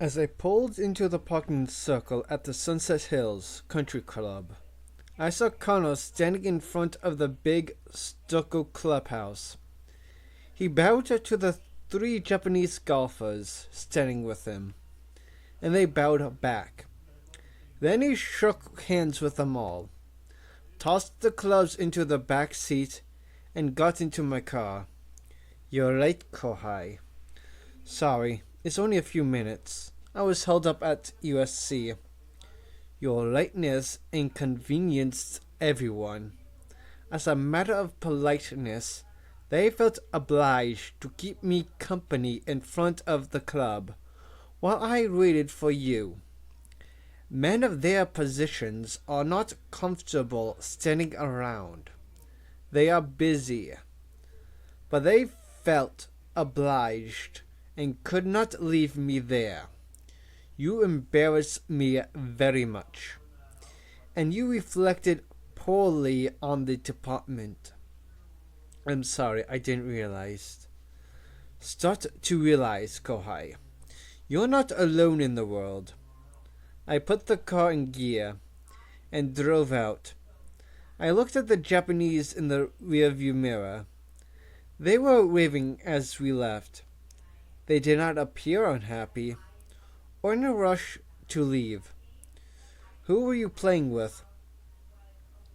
As I pulled into the parking circle at the Sunset Hills Country Club, I saw Connor standing in front of the big stucco clubhouse. He bowed to the three Japanese golfers standing with him, and they bowed back. Then he shook hands with them all, tossed the clubs into the back seat, and got into my car. "You're late, Kohai." "Sorry, it's only a few minutes. I was held up at USC." Your lateness inconvenienced everyone. As a matter of politeness, they felt obliged to keep me company in front of the club while I waited for you. Men of their positions are not comfortable standing around. They are busy. But they felt obliged and could not leave me there. You embarrass me very much. And you reflected poorly on the department. I'm sorry, I didn't realize. Start to realize, Kohai. You're not alone in the world. I put the car in gear and drove out. I looked at the Japanese in the rearview mirror. They were waving as we left. They did not appear unhappy or in a rush to leave. "Who were you playing with?"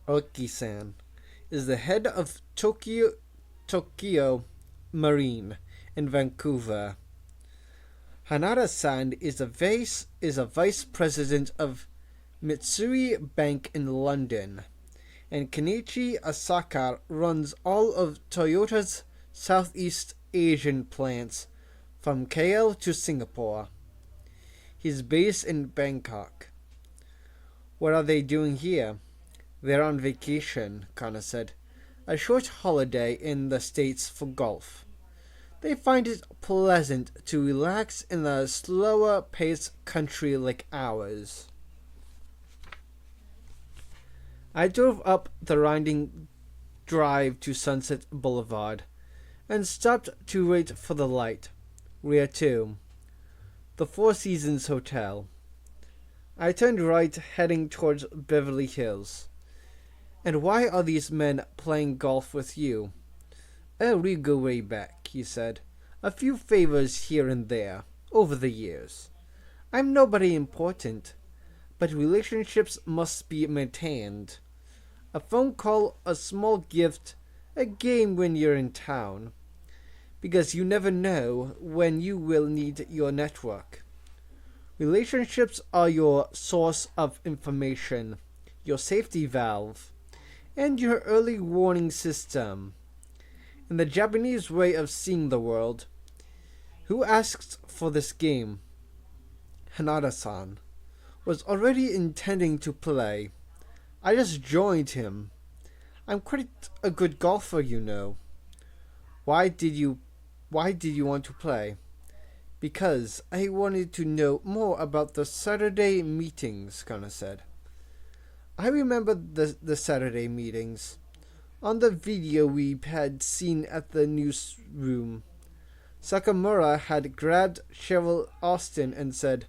"Oki-san is the head of Tokyo Marine in Vancouver. Hanada-san is a vice president of Mitsui Bank in London, and Kenichi Asaka runs all of Toyota's Southeast Asian plants from KL to Singapore. He's based in Bangkok." "What are they doing here?" "They're on vacation," Kana said. "A short holiday in the States for golf. They find it pleasant to relax in a slower-paced country like ours." I drove up the winding drive to Sunset Boulevard and stopped to wait for the light. Where to? The Four Seasons Hotel. I turned right, heading towards Beverly Hills. "And why are these men playing golf with you?" "Oh, we go way back," he said. "A few favors here and there, over the years. I'm nobody important, but relationships must be maintained. A phone call, a small gift, a game when you're in town. Because you never know when you will need your network. Relationships are your source of information, your safety valve, and your early warning system. In the Japanese way of seeing the world, who asked for this game?" "Hanada-san was already intending to play. I just joined him. I'm quite a good golfer, you know." Why did you want to play?" "Because I wanted to know more about the Saturday meetings," Kana said. I remembered the Saturday meetings. On the video we had seen at the newsroom, Sakamura had grabbed Cheryl Austin and said,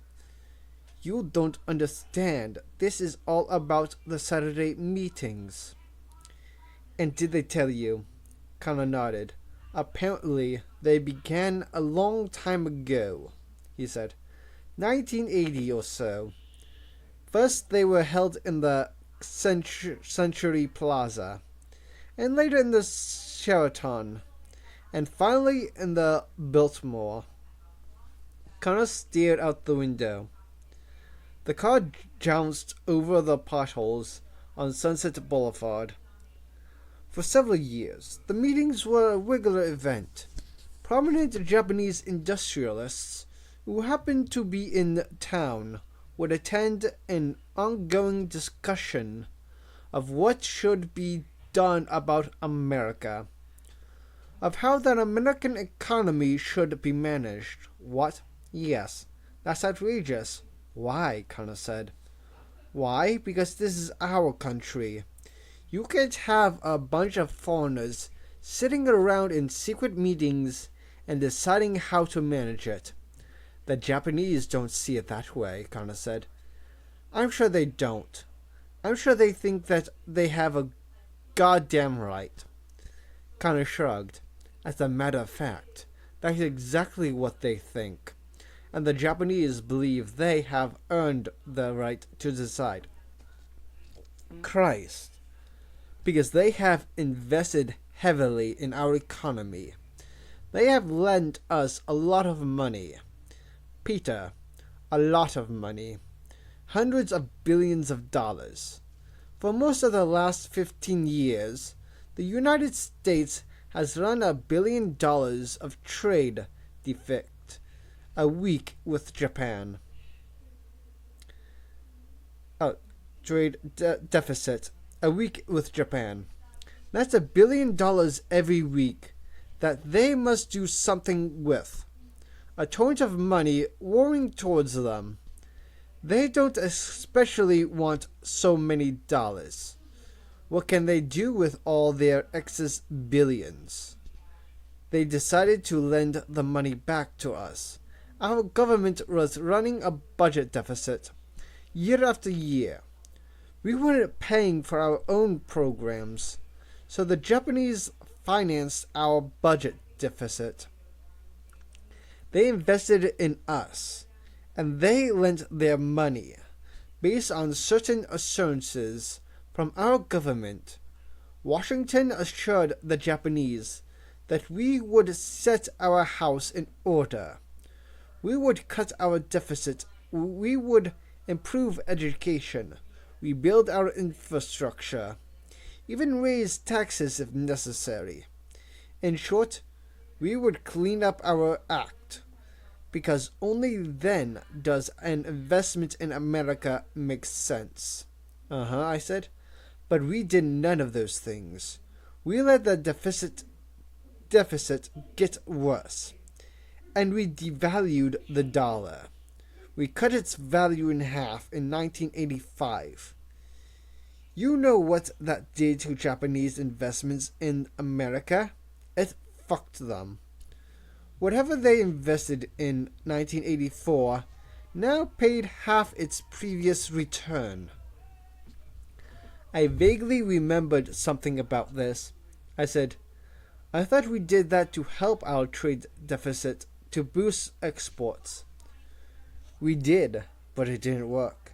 "You don't understand. This is all about the Saturday meetings." "And did they tell you?" Kana nodded. "Apparently, they began a long time ago," he said. 1980 or so. First, they were held in the Century Plaza, and later in the Sheraton, and finally in the Biltmore. Connor stared out the window. The car jounced over the potholes on Sunset Boulevard. For several years, the meetings were a regular event. Prominent Japanese industrialists who happened to be in town would attend an ongoing discussion of what should be done about America, of how the American economy should be managed. What? Yes, that's outrageous. Why? Kana said. Why? Because this is our country. You can't have a bunch of foreigners sitting around in secret meetings and deciding how to manage it. The Japanese don't see it that way, Kana said. I'm sure they don't. I'm sure they think that they have a goddamn right. Kana shrugged. As a matter of fact, that's exactly what they think. And the Japanese believe they have earned the right to decide. Christ. Because they have invested heavily in our economy. They have lent us a lot of money. Peter, a lot of money. Hundreds of billions of dollars. For most of the last 15 years, the United States has run $1 billion of trade deficit a week with Japan. Deficit a week with Japan. That's $1 billion every week that they must do something with. A torrent of money roaring towards them. They don't especially want so many dollars. What can they do with all their excess billions? They decided to lend the money back to us. Our government was running a budget deficit year after year. We weren't paying for our own programs, so the Japanese financed our budget deficit. They invested in us, and they lent their money based on certain assurances from our government. Washington assured the Japanese that we would set our house in order. We would cut our deficit. We would improve education. Rebuild our infrastructure. Even raise taxes if necessary. In short, we would clean up our act, because only then does an investment in America make sense. I said. But we did none of those things. We let the deficit get worse. And we devalued the dollar. We cut its value in half in 1985. You know what that did to Japanese investments in America? It fucked them. Whatever they invested in 1984 now paid half its previous return. I vaguely remembered something about this. I said, I thought we did that to help our trade deficit, to boost exports. We did, but it didn't work.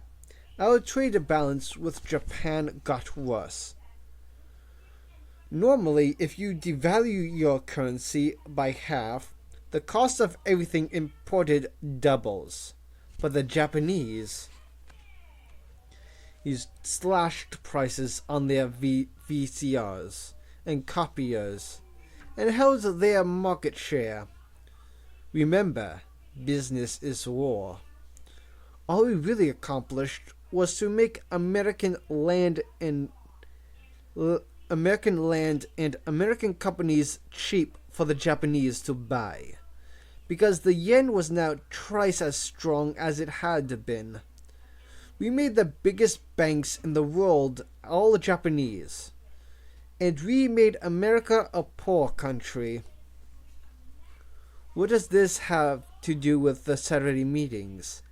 Our trade balance with Japan got worse. Normally, if you devalue your currency by half, the cost of everything imported doubles. But the Japanese slashed prices on their VCRs and copiers and held their market share. Remember, business is war. All we really accomplished was to make American land and American companies cheap for the Japanese to buy, because the yen was now twice as strong as it had been. We made the biggest banks in the world all Japanese, and we made America a poor country. What does this have to do with the Saturday meetings?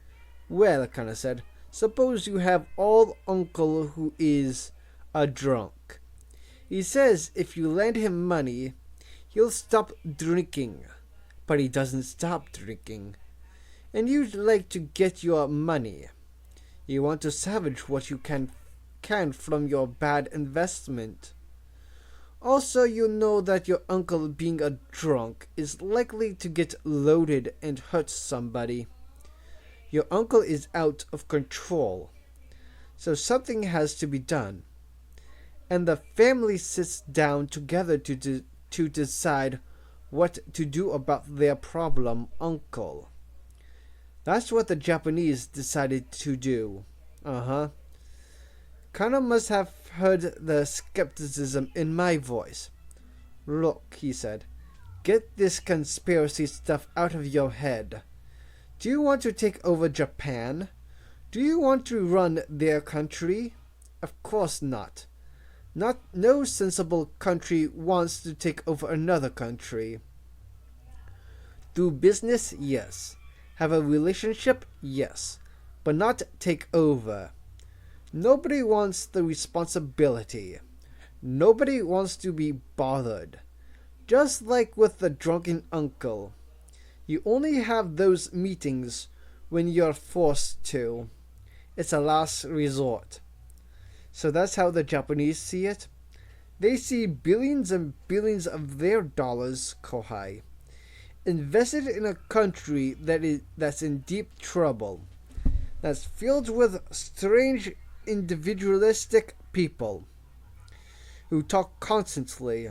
Well, Kana said, suppose you have old uncle who is a drunk. He says if you lend him money, he'll stop drinking, but he doesn't stop drinking. And you'd like to get your money. You want to salvage what you can from your bad investment. Also, you know that your uncle being a drunk is likely to get loaded and hurt somebody. Your uncle is out of control, so something has to be done. And the family sits down together to decide what to do about their problem uncle. That's what the Japanese decided to do. Kana must have heard the skepticism in my voice. Look, he said, get this conspiracy stuff out of your head. Do you want to take over Japan? Do you want to run their country? Of course not. No sensible country wants to take over another country. Do business? Yes. Have a relationship? Yes, but not take over. Nobody wants the responsibility. Nobody wants to be bothered. Just like with the drunken uncle. You only have those meetings when you're forced to. It's a last resort. So that's how the Japanese see it. They see billions and billions of their dollars, Kohai, invested in a country that's in deep trouble, that's filled with strange individualistic people who talk constantly,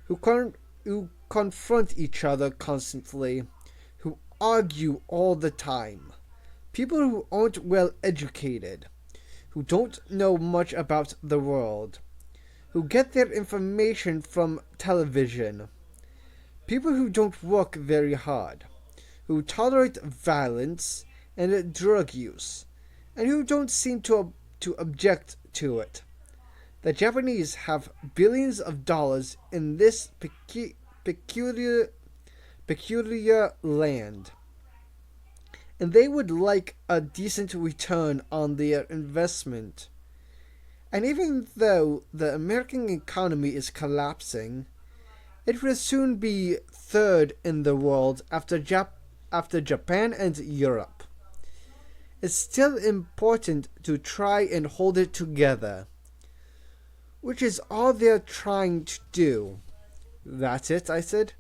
who confront each other constantly, who argue all the time, people who aren't well educated, who don't know much about the world, who get their information from television, people who don't work very hard, who tolerate violence and drug use, and who don't seem to object to it. The Japanese have billions of dollars in this peculiar land, and they would like a decent return on their investment. And even though the American economy is collapsing, it will soon be third in the world after Japan and Europe. It's still important to try and hold it together, which is all they're trying to do. That's it, I said.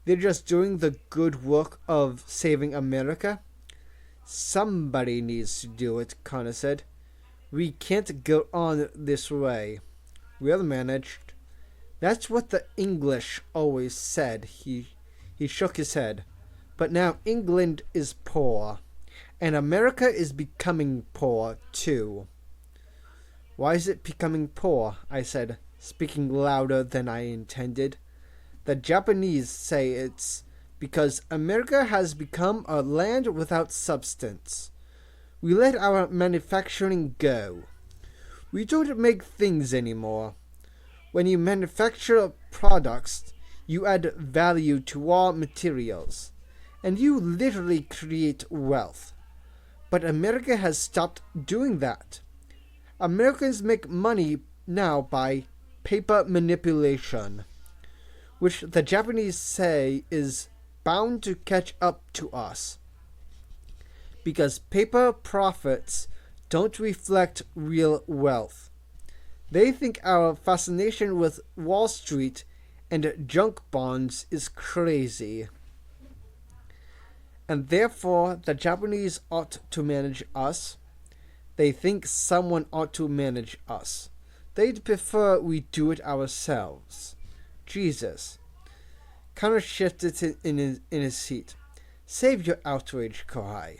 They're just doing the good work of saving America. Somebody needs to do it, Connor said. We can't go on this way. We'll manage. That's what the English always said. He shook his head. But now England is poor, and America is becoming poor too. Why is it becoming poor? I said, speaking louder than I intended. The Japanese say it's because America has become a land without substance. We let our manufacturing go. We don't make things anymore. When you manufacture products, you add value to raw materials, and you literally create wealth. But America has stopped doing that. Americans make money now by paper manipulation, which the Japanese say is bound to catch up to us, because paper profits don't reflect real wealth. They think our fascination with Wall Street and junk bonds is crazy, and therefore the Japanese ought to manage us. They think someone ought to manage us. They'd prefer we do it ourselves. Jesus. Connor shifted in his seat. Save your outrage, Kohai.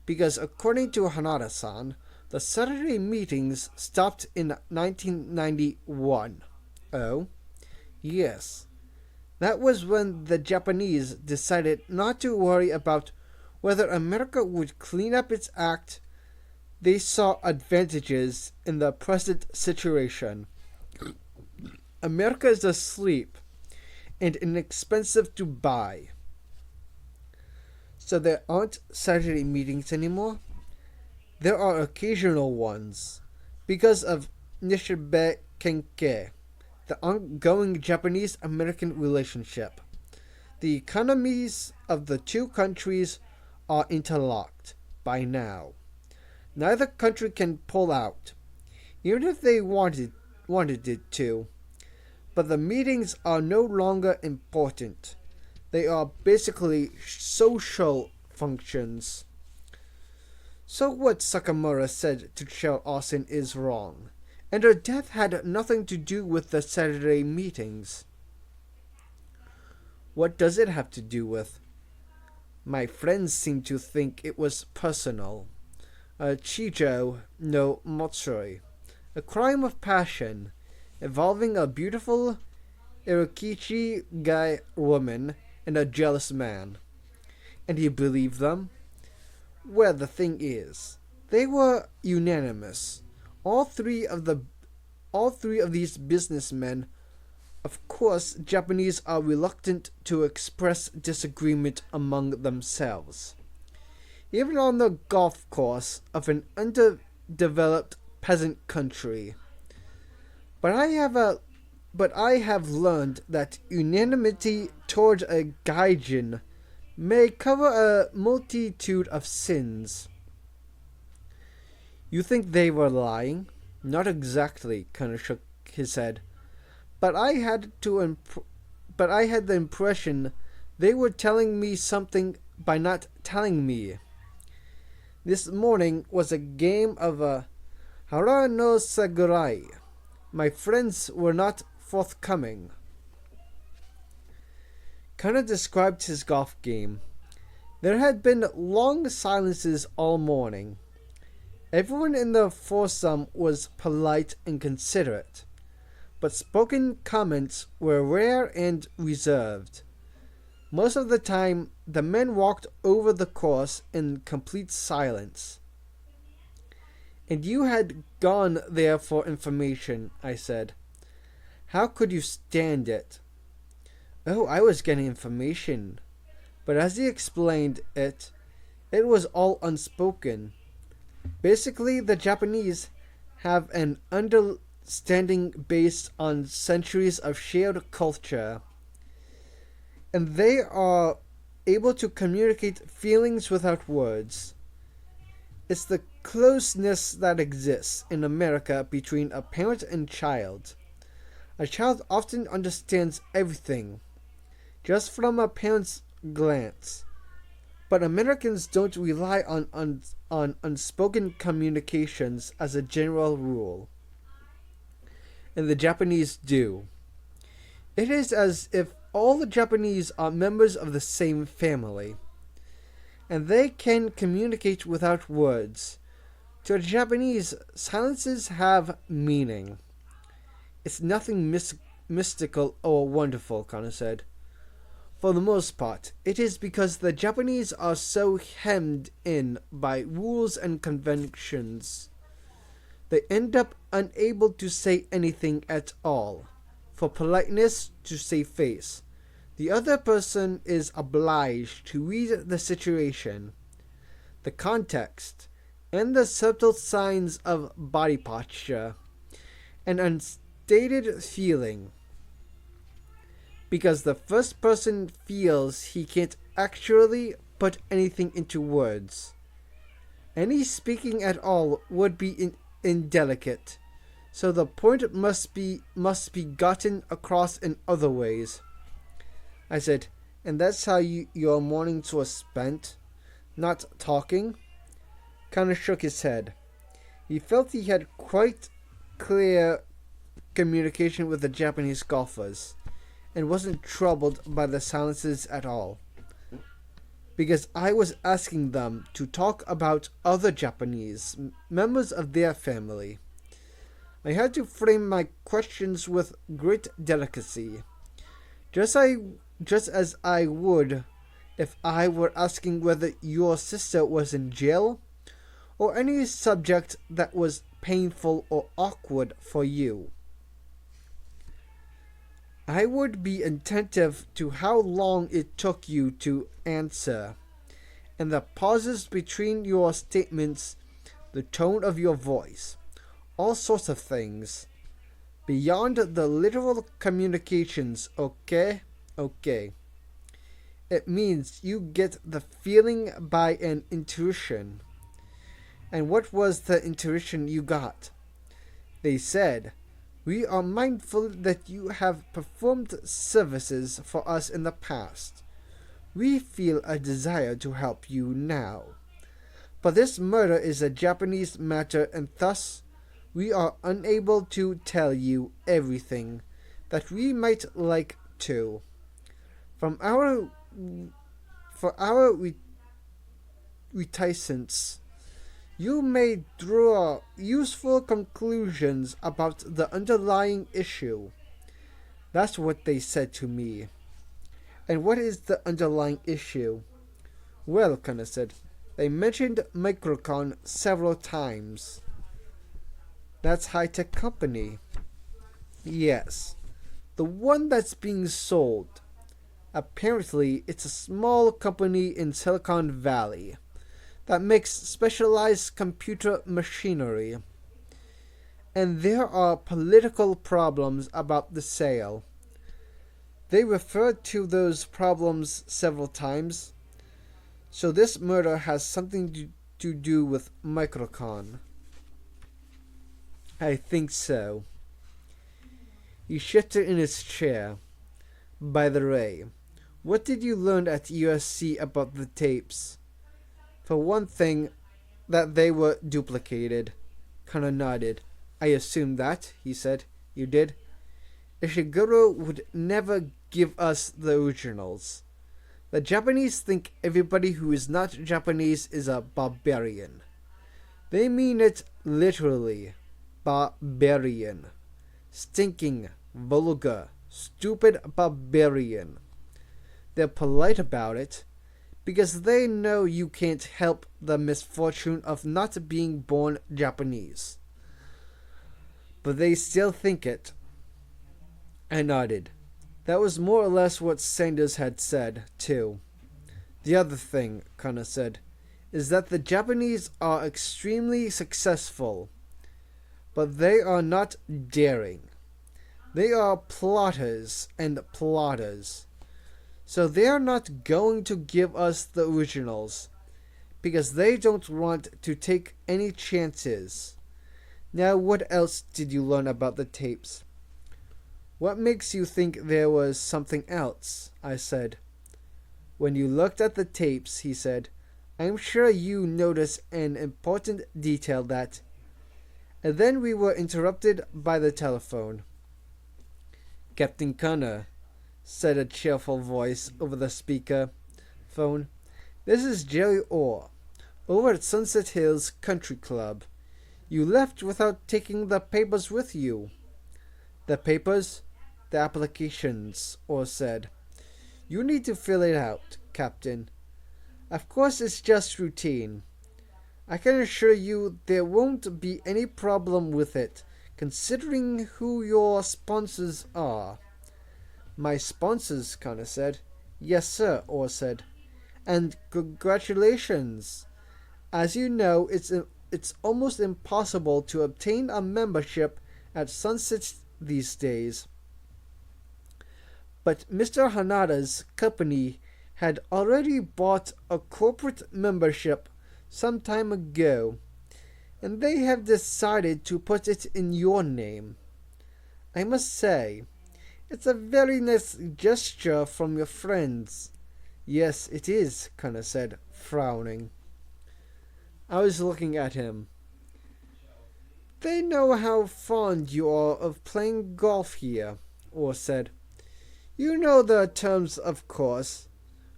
Because according to Hanada-san, the Saturday meetings stopped in 1991. Oh? Yes. That was when the Japanese decided not to worry about whether America would clean up its act. They saw advantages in the present situation. America is asleep and inexpensive to buy. So there aren't Saturday meetings anymore. There are occasional ones because of Nishibe Kenke, the ongoing Japanese-American relationship. The economies of the two countries are interlocked by now. Neither country can pull out, even if they wanted it to. But the meetings are no longer important. They are basically social functions. So what Sakamura said to Cheryl Austin is wrong, and her death had nothing to do with the Saturday meetings. What does it have to do with? My friends seem to think it was personal. A Chijo no Matsuri, a crime of passion, involving a beautiful Irikichi guy woman and a jealous man. And you believe them? Well, the thing is, they were unanimous. All three of these businessmen. Of course, Japanese are reluctant to express disagreement among themselves. even on the golf course of an underdeveloped peasant country. But I have learned that unanimity towards a gaijin may cover a multitude of sins. You think they were lying? Not exactly, Connor shook his head. But I had the impression they were telling me something by not telling me. This morning was a game of a hara no sagurai. My friends were not forthcoming. Connor described his golf game. There had been long silences all morning. Everyone in the foursome was polite and considerate, but spoken comments were rare and reserved. Most of the time, the men walked over the course in complete silence. And you had gone there for information, I said. How could you stand it? Oh, I was getting information. But as he explained it, it was all unspoken. Basically, the Japanese have an understanding based on centuries of shared culture, and they are able to communicate feelings without words. It's the closeness that exists in America between a parent and child. A child often understands everything, just from a parent's glance. But Americans don't rely on unspoken communications as a general rule. And the Japanese do. It is as if all the Japanese are members of the same family, and they can communicate without words. To the Japanese, silences have meaning. It's nothing mystical or wonderful, Connor said. For the most part, it is because the Japanese are so hemmed in by rules and conventions. They end up unable to say anything at all. For politeness to save face, the other person is obliged to read the situation, the context, and the subtle signs of body posture, an unstated feeling. Because the first person feels he can't actually put anything into words. Any speaking at all would be indelicate, so the point must be gotten across in other ways. I said, and that's how your mornings were spent? Not talking? Connor shook his head. He felt he had quite clear communication with the Japanese golfers, and wasn't troubled by the silences at all. Because I was asking them to talk about other Japanese, members of their family. I had to frame my questions with great delicacy, just as I would if I were asking whether your sister was in jail, or any subject that was painful or awkward for you. I would be attentive to how long it took you to answer, and the pauses between your statements, the tone of your voice, all sorts of things. Beyond the literal communications, okay? Okay. It means you get the feeling by an intuition. And what was the intuition you got? They said, we are mindful that you have performed services for us in the past. We feel a desire to help you now. But this murder is a Japanese matter, and thus we are unable to tell you everything that we might like to. For our reticence, you may draw useful conclusions about the underlying issue. That's what they said to me. And what is the underlying issue? Well, Connor said, they mentioned Microcon several times. That's high-tech company. Yes, the one that's being sold. Apparently, it's a small company in Silicon Valley. that makes specialized computer machinery. And there are political problems about the sale. They referred to those problems several times, so this murder has something to do with Microcon. I think so. He shifted in his chair. By the way, what did you learn at USC about the tapes? For one thing, that they were duplicated. Kana nodded. I assumed that, he said. You did? Ishiguro would never give us the originals. The Japanese think everybody who is not Japanese is a barbarian. They mean it literally. Barbarian. Stinking, vulgar, stupid barbarian. They're polite about it, because they know you can't help the misfortune of not being born Japanese. But they still think it. I nodded. That was more or less what Sanders had said, too. The other thing, Kana said, is that the Japanese are extremely successful, but they are not daring. They are plotters and plotters. So they are not going to give us the originals, because they don't want to take any chances. Now, what else did you learn about the tapes? What makes you think there was something else? I said. When you looked at the tapes, he said, I'm sure you noticed an important detail that... And then we were interrupted by the telephone. Captain Kana, said a cheerful voice over the speaker phone. This is Jerry Orr, over at Sunset Hills Country Club. You left without taking the papers with you. The papers? The applications, Orr said. You need to fill it out, Captain. Of course it's just routine. I can assure you there won't be any problem with it, considering who your sponsors are. My sponsors, Kana said. Yes, sir, Orr said. And congratulations. As you know, it's almost impossible to obtain a membership at Sunset these days. But Mr. Hanada's company had already bought a corporate membership some time ago, and they have decided to put it in your name. I must say, it's a very nice gesture from your friends. Yes, it is, Kana said, frowning. I was looking at him. They know how fond you are of playing golf here, Orr said. You know the terms, of course.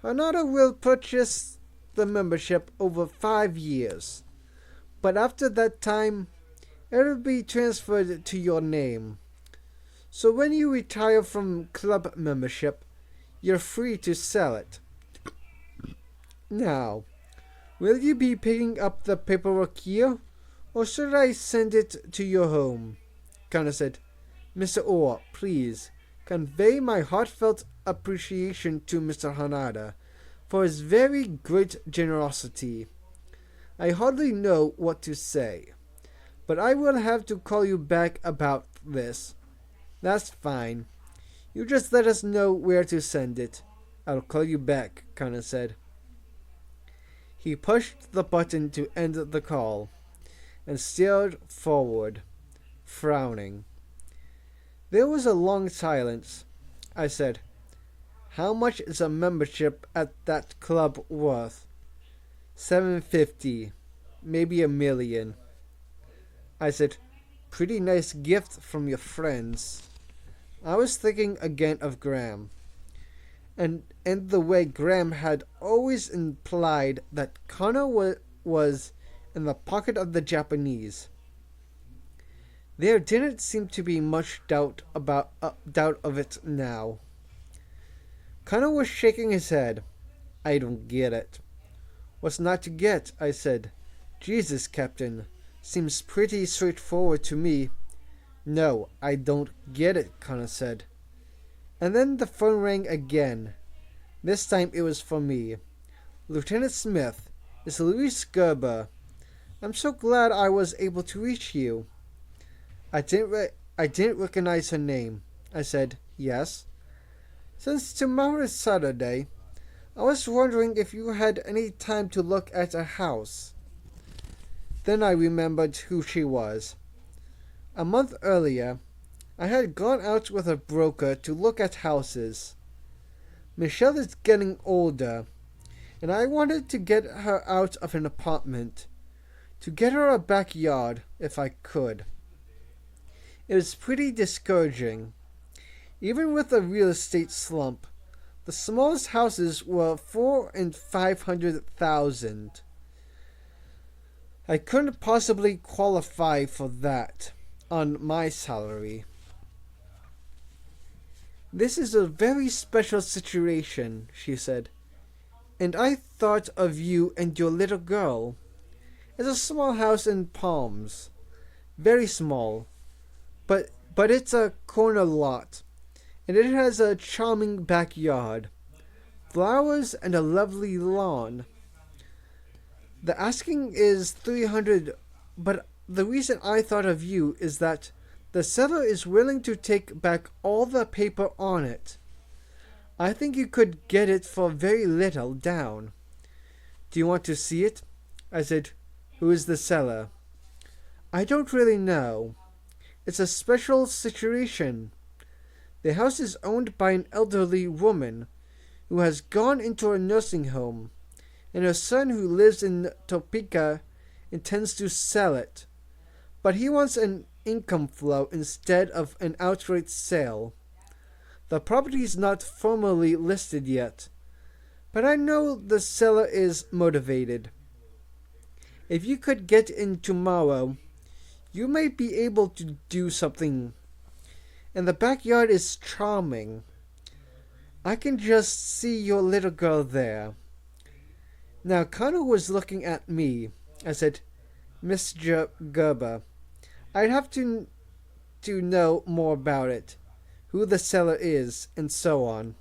Hanada will purchase the membership over 5 years. But after that time, it will be transferred to your name. So when you retire from club membership, you're free to sell it. Now, will you be picking up the paperwork here, or should I send it to your home? Kana said, Mr. Orr, please, convey my heartfelt appreciation to Mr. Hanada for his very great generosity. I hardly know what to say, but I will have to call you back about this. That's fine. You just let us know where to send it. I'll call you back, Kana said. He pushed the button to end the call and stared forward, frowning. There was a long silence. I said, How much is a membership at that club worth? $750, maybe $1 million. I said, Pretty nice gift from your friends. I was thinking again of Graham, and the way Graham had always implied that Kana was in the pocket of the Japanese. There didn't seem to be much doubt of it now. Kana was shaking his head. I don't get it. What's not to get? I said. Jesus, Captain. Seems pretty straightforward to me. No, I don't get it, Kana said. And then the phone rang again. This time it was for me. Lieutenant Smith, It's Luis Gerber. I'm so glad I was able to reach you. I didn't recognize her name. I said, yes. Since tomorrow is Saturday, I was wondering if you had any time to look at a house. Then I remembered who she was. A month earlier, I had gone out with a broker to look at houses. Michelle is getting older, and I wanted to get her out of an apartment, to get her a backyard if I could. It was pretty discouraging. Even with a real estate slump, the smallest houses were 400,000 and 500,000. I couldn't possibly qualify for that on my salary. This is a very special situation, she said, and I thought of you and your little girl. It's a small house in Palms, very small, but it's a corner lot, and it has a charming backyard, flowers, and a lovely lawn. The asking is 300, but the reason I thought of you is that the seller is willing to take back all the paper on it. I think you could get it for very little down. Do you want to see it? I said, who is the seller? I don't really know. It's a special situation. The house is owned by an elderly woman who has gone into a nursing home, and her son who lives in Topeka intends to sell it. But he wants an income flow instead of an outright sale. The property is not formally listed yet, but I know the seller is motivated. If you could get in tomorrow, you may be able to do something. And the backyard is charming. I can just see your little girl there. Now Connor was looking at me. I said, Mr. Gerber, I'd have to know more about it, who the seller is, and so on.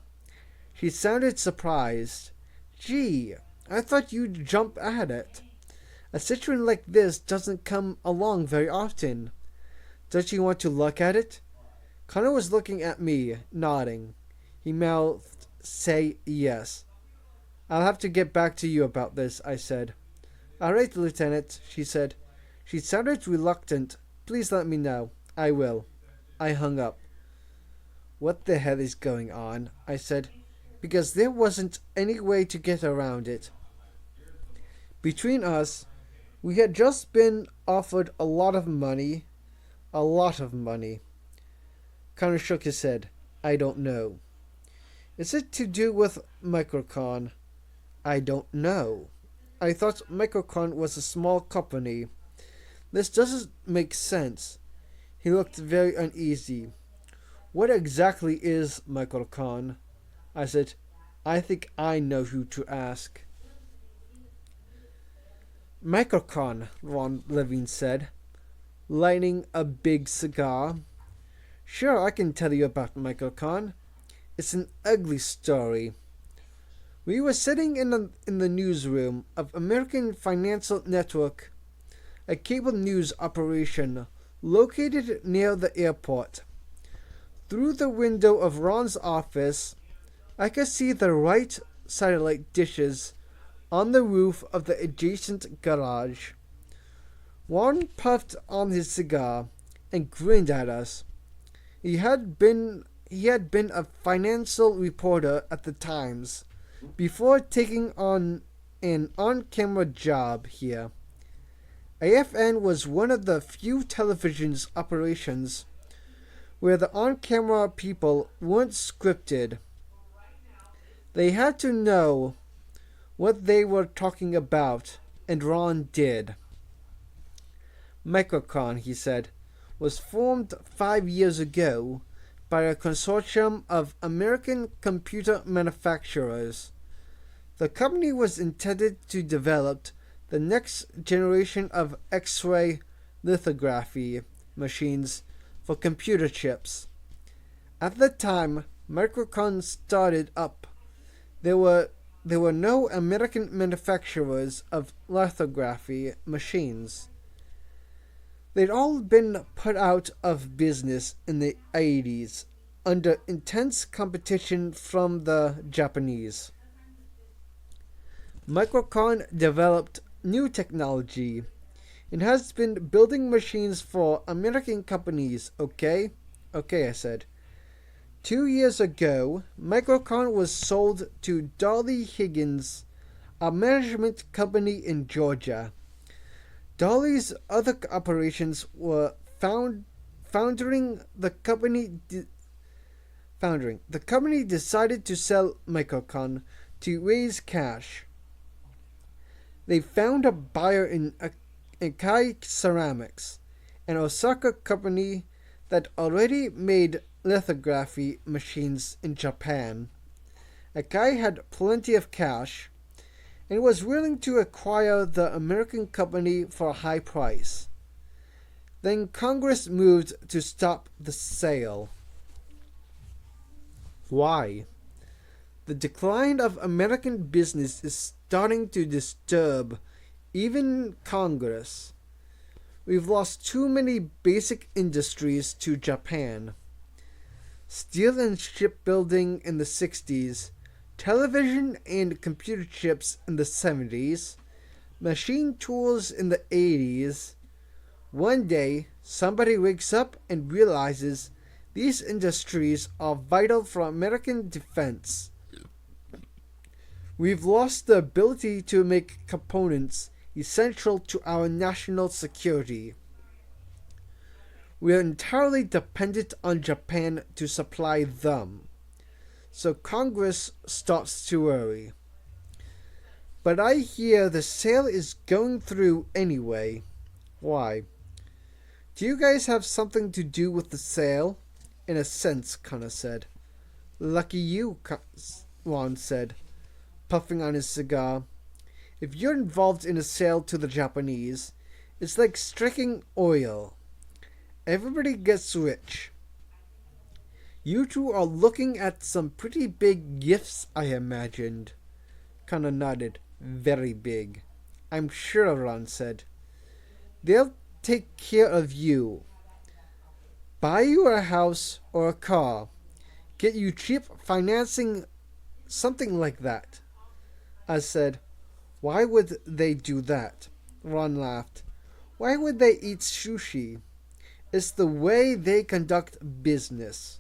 She sounded surprised. Gee, I thought you'd jump at it. A situation like this doesn't come along very often. Does she want to look at it? Connor was looking at me, nodding. He mouthed, say yes. I'll have to get back to you about this, I said. All right, Lieutenant, she said. She sounded reluctant. Please let me know. I will. I hung up. What the hell is going on? I said, because there wasn't any way to get around it. Between us, we had just been offered a lot of money. A lot of money. Connor shook his head. I don't know. Is it to do with Microcon? I don't know. I thought Microcon was a small company. This doesn't make sense. He looked very uneasy. What exactly is Microcon? I said, I think I know who to ask. Microcon, Ron Levine said, lighting a big cigar. Sure, I can tell you about Microcon. It's an ugly story. We were sitting in the newsroom of American Financial Network, a cable news operation located near the airport. Through the window of Ron's office, I could see the right satellite dishes on the roof of the adjacent garage. Ron puffed on his cigar and grinned at us. He had been a financial reporter at the Times before taking on an on-camera job here. AFN was one of the few television's operations where the on-camera people weren't scripted. They had to know what they were talking about, and Ron did. Microcon, he said, was formed 5 years ago by a consortium of American computer manufacturers. The company was intended to develop the next generation of X-ray lithography machines for computer chips. At the time Microcon started up, there were there were no American manufacturers of lithography machines. They'd all been put out of business in the 80s under intense competition from the Japanese. Microcon developed new technology and has been building machines for American companies, okay? Okay, I said. 2 years ago, Microcon was sold to Dolly Higgins, a management company in Georgia. Dolly's other operations were foundering. The company decided to sell Microcon to raise cash. They found a buyer in Akai Ceramics, an Osaka company that already made lithography machines in Japan. Akai had plenty of cash and was willing to acquire the American company for a high price. Then Congress moved to stop the sale. Why? The decline of American business is starting to disturb even Congress. We've lost too many basic industries to Japan. Steel and shipbuilding in the 60s, television and computer chips in the 70s, machine tools in the 80s. One day, somebody wakes up and realizes these industries are vital for American defense. We've lost the ability to make components essential to our national security. We are entirely dependent on Japan to supply them. So Congress starts to worry. But I hear the sale is going through anyway. Why? Do you guys have something to do with the sale? In a sense, Connor said. Lucky you, Ron said, puffing on his cigar. If you're involved in a sale to the Japanese, it's like striking oil. Everybody gets rich. You two are looking at some pretty big gifts, I imagined. Connor nodded. Very big. I'm sure, Ron said. They'll take care of you. Buy you a house or a car. Get you cheap financing, something like that. I said, why would they do that? Ron laughed. Why would they eat sushi? It's the way they conduct business.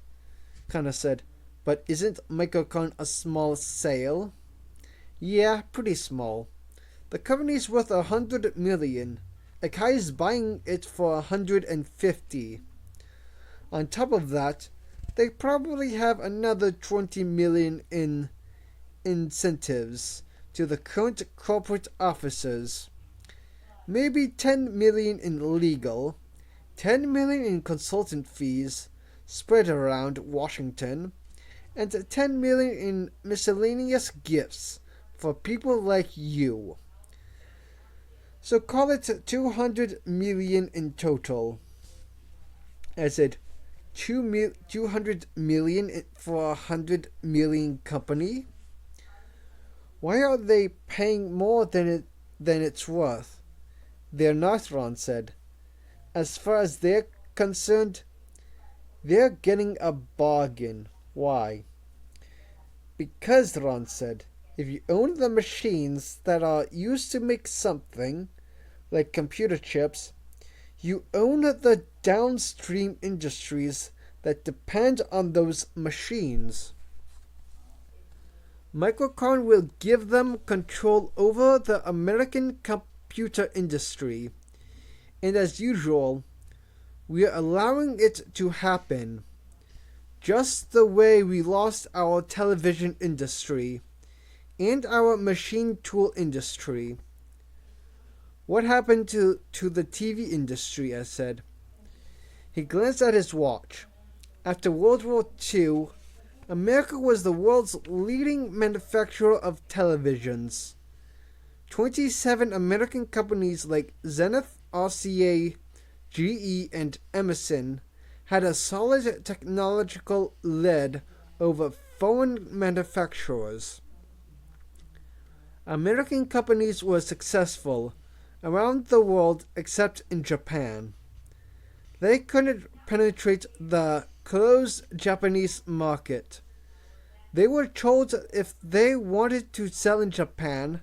Connor said, but isn't Microcon a small sale? Yeah, pretty small. The company's worth $100 million. Akai's buying it for $150. On top of that, they probably have another $20 million in incentives to the current corporate officers. Maybe $10 million in legal, $10 million in consultant fees spread around Washington, and $10 million in miscellaneous gifts for people like you. So call it $200 million in total. I said, $200 million for a $100 million company? Why are they paying more than it's worth? They're not, Ron said. As far as they're concerned, they're getting a bargain. Why? Because, Ron said, if you own the machines that are used to make something, like computer chips, you own the downstream industries that depend on those machines. Microcon will give them control over the American computer industry, and as usual, we are allowing it to happen, just the way we lost our television industry and our machine tool industry. What happened to the TV industry? I said. He glanced at his watch. After World War II, America was the world's leading manufacturer of televisions. 27 American companies like Zenith, RCA, GE, and Emerson had a solid technological lead over foreign manufacturers. American companies were successful around the world except in Japan. They couldn't penetrate the closed Japanese market. They were told if they wanted to sell in Japan,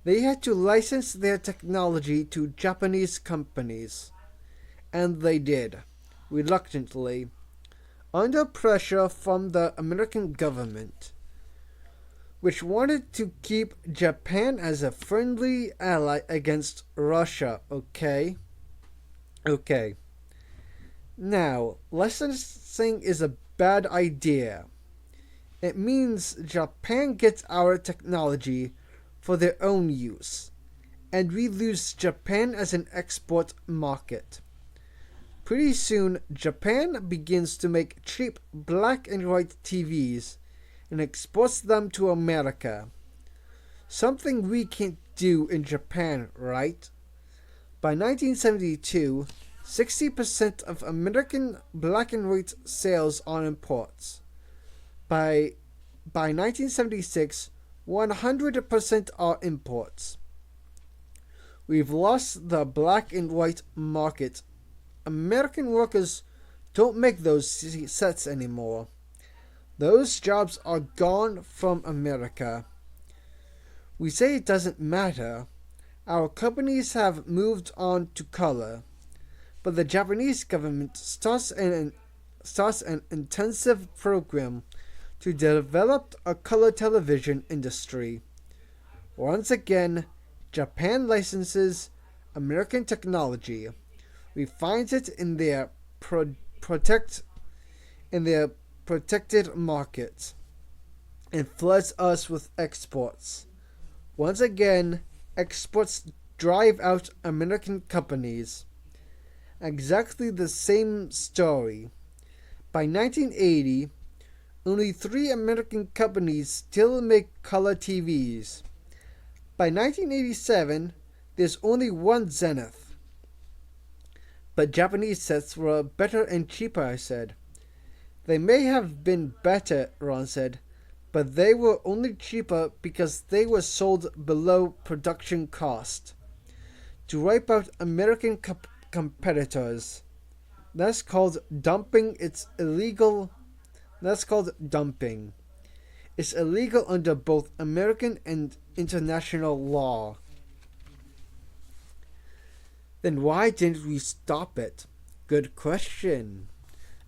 they had to license their technology to Japanese companies. And they did, reluctantly, under pressure from the American government, which wanted to keep Japan as a friendly ally against Russia, okay? Okay. Now, licensing is a bad idea. It means Japan gets our technology for their own use, and we lose Japan as an export market. Pretty soon, Japan begins to make cheap black and white TVs and exports them to America. Something we can't do in Japan, right? By 1972, 60% of American black and white sales are imports. By 1976, 100% are imports. We've lost the black and white market. American workers don't make those sets anymore. Those jobs are gone from America. We say it doesn't matter. Our companies have moved on to color. But the Japanese government starts an intensive program to develop a color television industry. Once again, Japan licenses American technology, refines it in their protected market, and floods us with exports. Once again, exports drive out American companies. Exactly the same story. By 1980, only 3 American companies still make color TVs. By 1987, there's only one Zenith. But Japanese sets were better and cheaper, I said. They may have been better, Ron said, but they were only cheaper because they were sold below production cost. To wipe out American competitors. That's called dumping. It's illegal. That's called dumping. It's illegal under both American and international law. Then why didn't we stop it? Good question.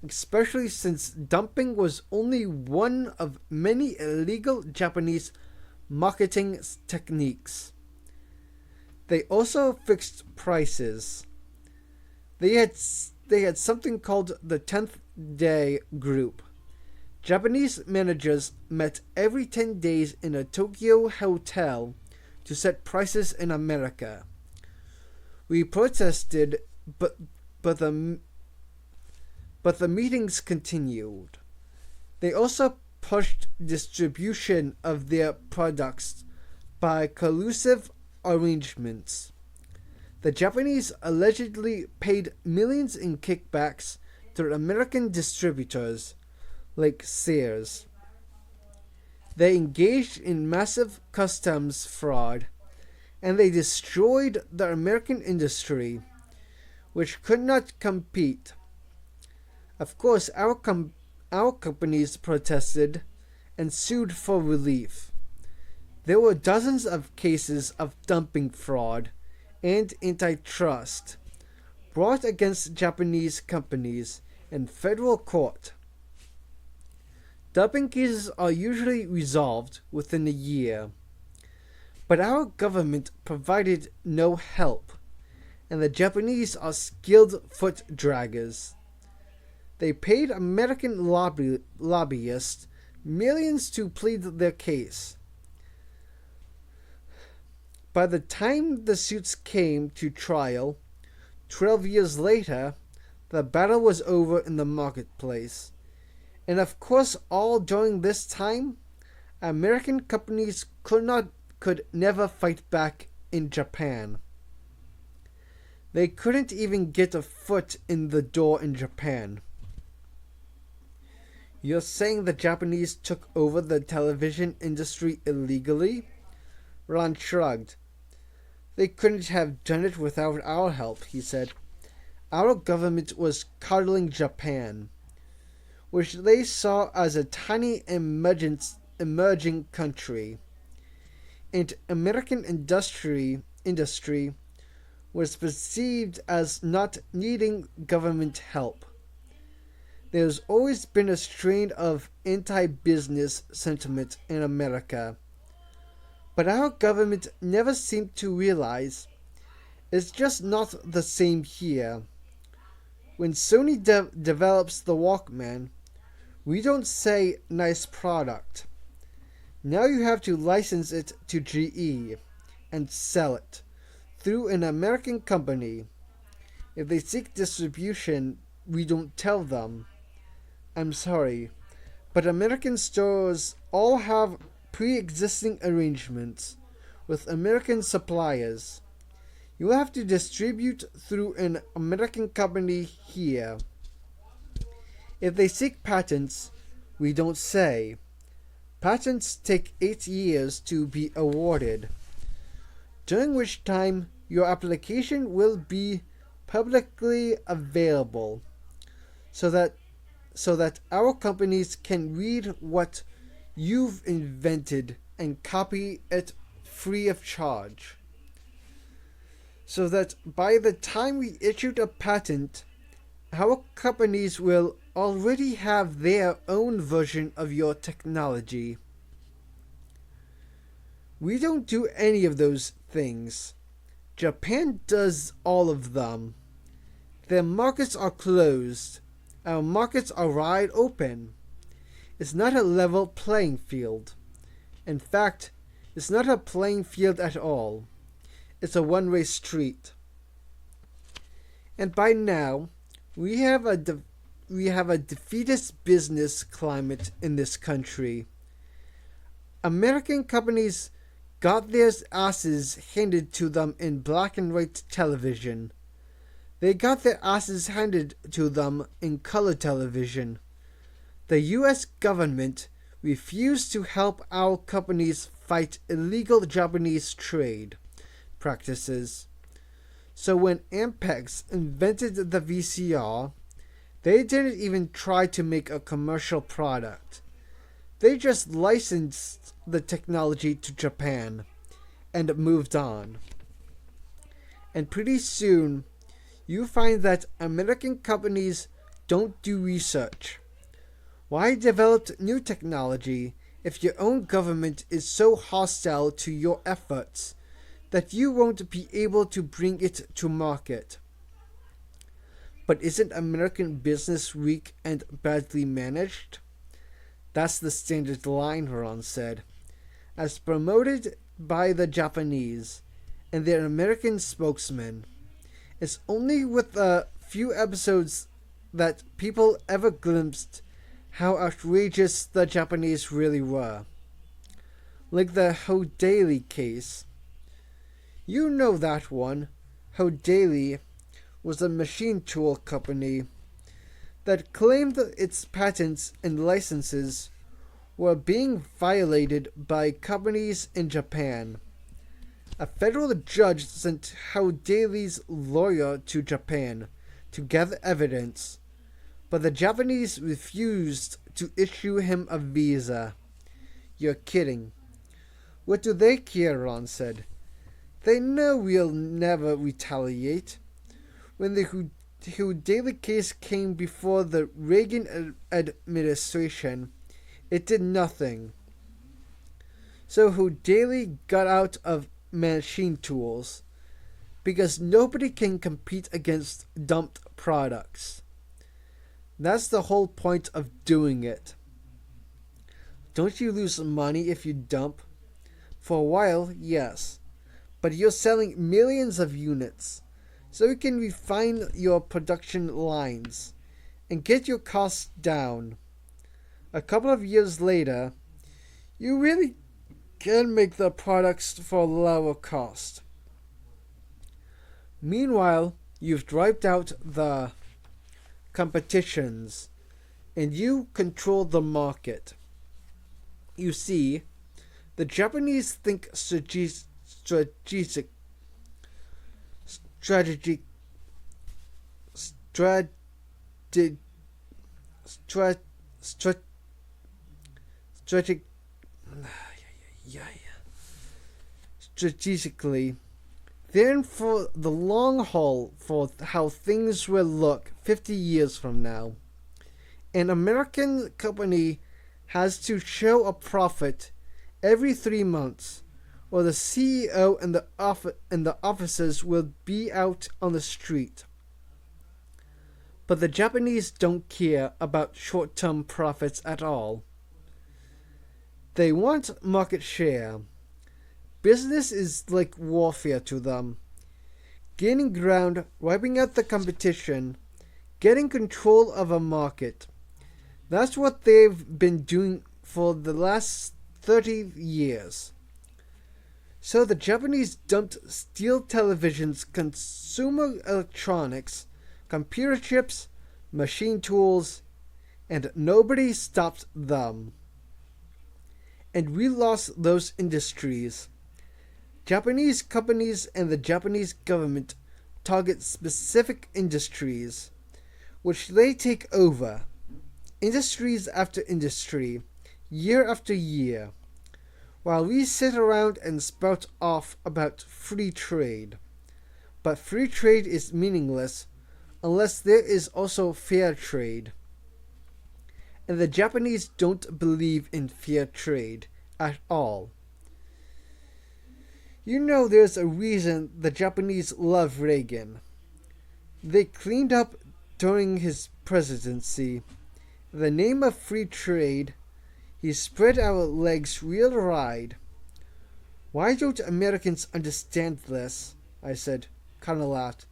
Especially since dumping was only one of many illegal Japanese marketing techniques. They also fixed prices. They had something called the 10th Day Group. Japanese managers met every 10 days in a Tokyo hotel to set prices in America. We protested, but the meetings continued. They also pushed distribution of their products by collusive arrangements. The Japanese allegedly paid millions in kickbacks to American distributors like Sears. They engaged in massive customs fraud, and they destroyed the American industry, which could not compete. Of course, our companies protested and sued for relief. There were dozens of cases of dumping fraud and antitrust brought against Japanese companies in federal court. Dumping cases are usually resolved within a year, but our government provided no help, and the Japanese are skilled foot draggers. They paid American lobbyists millions to plead their case. By the time the suits came to trial, 12 years later, the battle was over in the marketplace. And of course, all during this time, American companies could never fight back in Japan. They couldn't even get a foot in the door in Japan. You're saying the Japanese took over the television industry illegally? Ron shrugged. They couldn't have done it without our help, he said. Our government was coddling Japan, which they saw as a tiny emerging country, and American industry was perceived as not needing government help. There's always been a strain of anti-business sentiment in America, but our government never seemed to realize it's just not the same here. When Sony develops the Walkman, we don't say nice product. Now you have to license it to GE and sell it through an American company. If they seek distribution, we don't tell them. I'm sorry, but American stores all have pre-existing arrangements with American suppliers. You have to distribute through an American company here. If they seek patents, we don't say. Patents take 8 years to be awarded, during which time your application will be publicly available so that our companies can read what you've invented and copy it free of charge. So that by the time we issued a patent, our companies will already have their own version of your technology. We don't do any of those things. Japan does all of them. Their markets are closed. Our markets are wide open. It's not a level playing field. In fact, it's not a playing field at all. It's a one-way street. And by now, we have a defeatist business climate in this country. American companies got their asses handed to them in black and white television. They got their asses handed to them in color television. The U.S. government refused to help our companies fight illegal Japanese trade practices. So when Ampex invented the VCR, they didn't even try to make a commercial product. They just licensed the technology to Japan and moved on. And pretty soon, you find that American companies don't do research. Why develop new technology if your own government is so hostile to your efforts that you won't be able to bring it to market? But isn't American business weak and badly managed? That's the standard line, Ron said, as promoted by the Japanese and their American spokesman. It's only with a few episodes that people ever glimpsed how outrageous the Japanese really were. Like the Hodali case. You know that one. Hodali was a machine tool company that claimed that its patents and licenses were being violated by companies in Japan. A federal judge sent Hodali's lawyer to Japan to gather evidence, but the Japanese refused to issue him a visa. You're kidding. What do they care, Ron said. They know we'll never retaliate. When the Hodali case came before the Reagan administration, it did nothing. So Hodali got out of machine tools because nobody can compete against dumped products. That's the whole point of doing it. Don't you lose money if you dump? For a while, yes, but you're selling millions of units, so you can refine your production lines and get your costs down. A couple of years later, you really can make the products for a lower cost. Meanwhile, you've wiped out the competitions and you control the market. You see, The Japanese think strategic, strategic, strategic, strat, strat, strategic, strategically. They're in for the long haul for how things will look 50 years from now. An American company has to show a profit every 3 months, or the CEO and the officers will be out on the street. But the Japanese don't care about short-term profits at all. They want market share. Business is like warfare to them. Gaining ground, wiping out the competition, getting control of a market. That's what they've been doing for the last 30 years. So the Japanese dumped steel televisions, consumer electronics, computer chips, machine tools, and nobody stopped them. And we lost those industries. Japanese companies and the Japanese government target specific industries, which they take over, industries after industry, year after year, while we sit around and spout off about free trade. But free trade is meaningless unless there is also fair trade. And the Japanese don't believe in fair trade at all. You know, there's a reason the Japanese love Reagan. They cleaned up during his presidency. In the name of free trade, he spread our legs real wide. Why don't Americans understand this? I said, kind of laughed.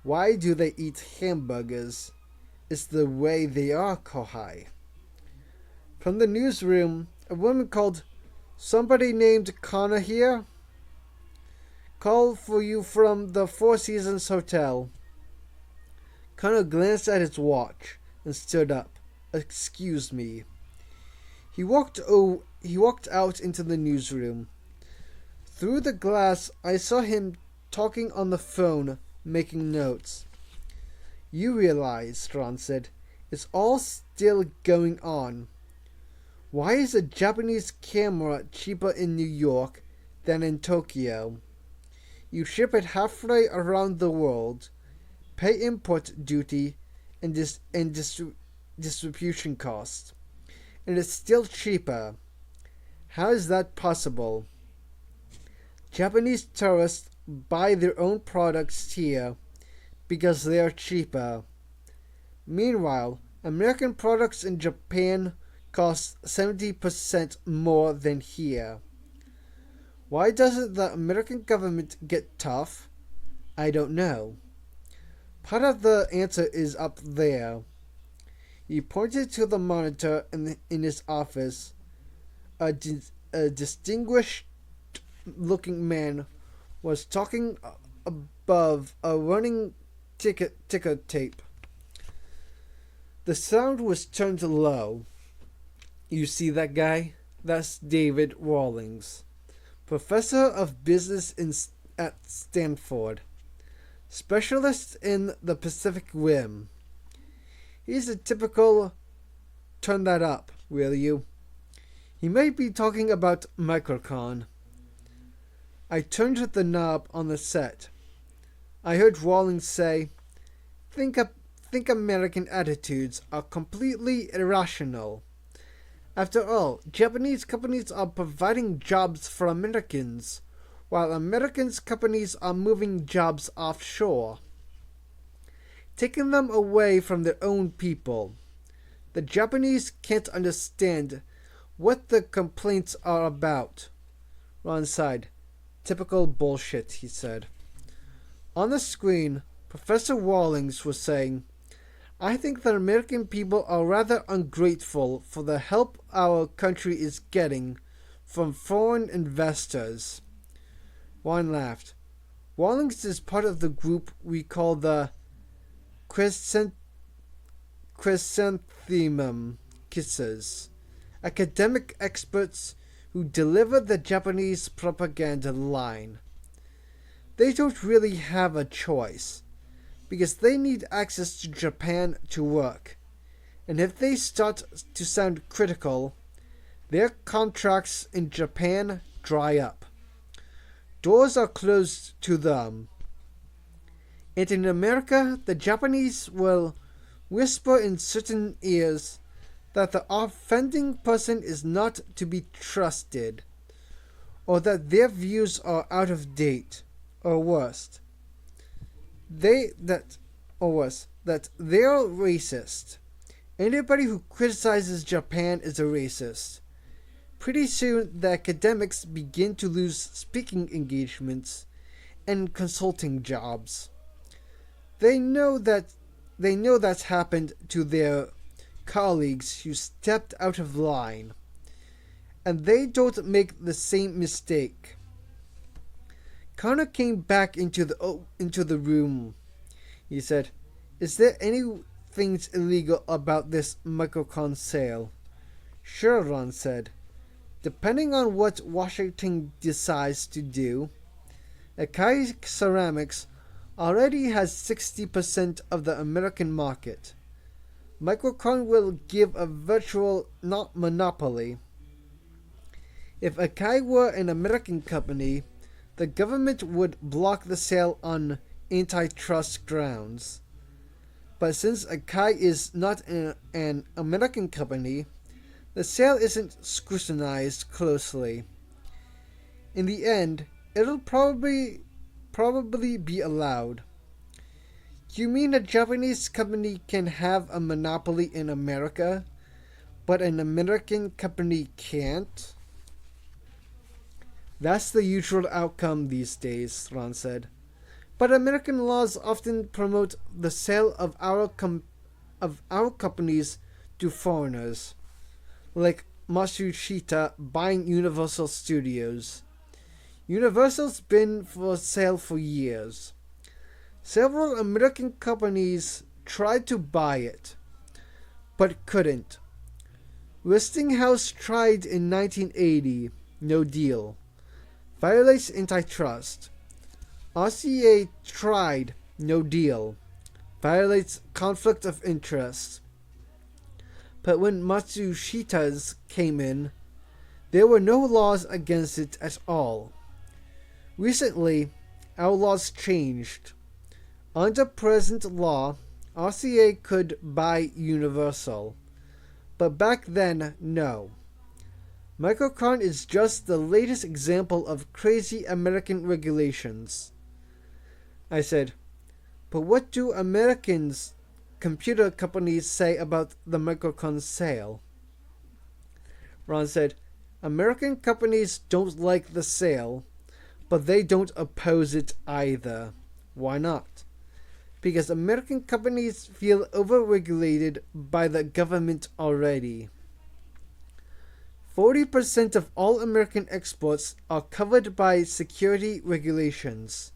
Why do they eat hamburgers? It's the way they are, Kohai. From the newsroom, a woman called, "Somebody named Connor here? Call for you from the Four Seasons Hotel." Connor glanced at his watch and stood up. "Excuse me." He walked out into the newsroom. Through the glass, I saw him talking on the phone, making notes. "You realize," Ron said, "it's all still going on. Why is a Japanese camera cheaper in New York than in Tokyo? You ship it halfway around the world, pay import duty and distribution costs, and it's still cheaper. How is that possible? Japanese tourists buy their own products here because they are cheaper. Meanwhile, American products in Japan cost 70% more than here. Why doesn't the American government get tough? I don't know. Part of the answer is up there." He pointed to the monitor in his office. A distinguished-looking man was talking above a running ticker tape. The sound was turned low. "You see that guy? That's David Rawlings, professor of business at Stanford, specialist in the Pacific Rim. He's a typical, turn that up, will you? He might be talking about Microcon." I turned the knob on the set. I heard Rawlings say, think American attitudes are completely irrational. After all, Japanese companies are providing jobs for Americans, while American companies are moving jobs offshore, taking them away from their own people. The Japanese can't understand what the complaints are about. Ron sighed. "Typical bullshit," he said. On the screen, Professor Rawlings was saying, "I think the American people are rather ungrateful for the help our country is getting from foreign investors." Ron laughed. "Rawlings is part of the group we call the Chrysanthemum Kissers, academic experts who deliver the Japanese propaganda line. They don't really have a choice, because they need access to Japan to work, and if they start to sound critical, their contracts in Japan dry up. Doors are closed to them. And in America, the Japanese will whisper in certain ears that the offending person is not to be trusted, or that their views are out of date, or worse, that they're racist. Anybody who criticizes Japan is a racist. Pretty soon, the academics begin to lose speaking engagements and consulting jobs. They know that's happened to their colleagues who stepped out of line, and they don't make the same mistake. Connor came back into the room. He said, "Is there anything illegal about this microcon sale?" "Sure," Ron said. "Depending on what Washington decides to do, Akai Ceramics already has 60% of the American market. Microcon will give a virtual not monopoly. If Akai were an American company, the government would block the sale on antitrust grounds. But since Akai is not an American company, the sale isn't scrutinized closely. In the end, it'll probably be allowed." "You mean a Japanese company can have a monopoly in America, but an American company can't?" "That's the usual outcome these days," Ron said. "But American laws often promote the sale of our companies to foreigners, like Matsushita buying Universal Studios. Universal's been for sale for years. Several American companies tried to buy it, but couldn't. Westinghouse tried in 1980, no deal. Violates antitrust. RCA tried, no deal. Violates conflict of interest. But when Matsushita's came in, there were no laws against it at all. Recently, our laws changed. Under present law, RCA could buy Universal, but back then, no. Microcon is just the latest example of crazy American regulations." I said, "But what do Americans' computer companies say about the Microcon sale?" Ron said, "American companies don't like the sale, but they don't oppose it either. Why not? Because American companies feel overregulated by the government already. 40% of all American exports are covered by security regulations.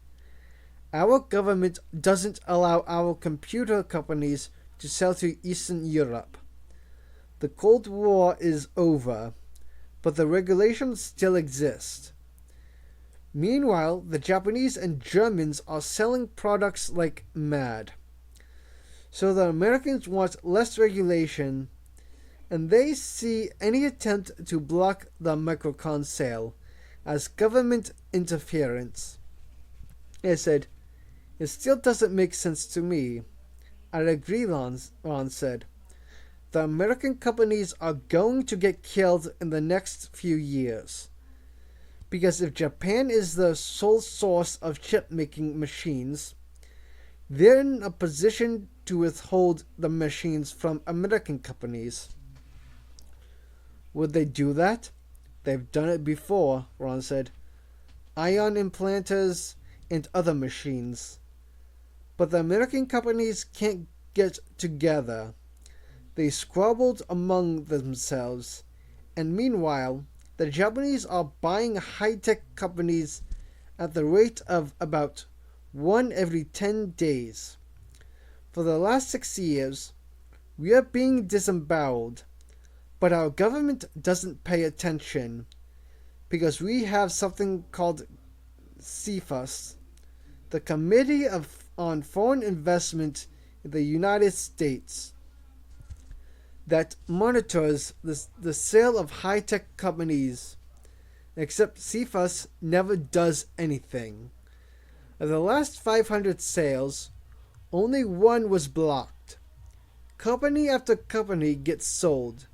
Our government doesn't allow our computer companies to sell to Eastern Europe. The Cold War is over, but the regulations still exist. Meanwhile, the Japanese and Germans are selling products like mad. So the Americans want less regulation, and they see any attempt to block the Microcon sale as government interference." I said, "It still doesn't make sense to me." "I agree," Ron said. "The American companies are going to get killed in the next few years. Because if Japan is the sole source of chip-making machines, they're in a position to withhold the machines from American companies." "Would they do that?" "They've done it before," Ron said. "Ion implanters and other machines. But the American companies can't get together. They squabbled among themselves, and meanwhile, the Japanese are buying high-tech companies at the rate of about one every 10 days. For the last 6 years, we are being disemboweled, but our government doesn't pay attention, because we have something called CFUS, the on Foreign Investment in the United States, that monitors the sale of high-tech companies. Except CFUS never does anything. Of the last 500 sales, only one was blocked. Company after company gets sold,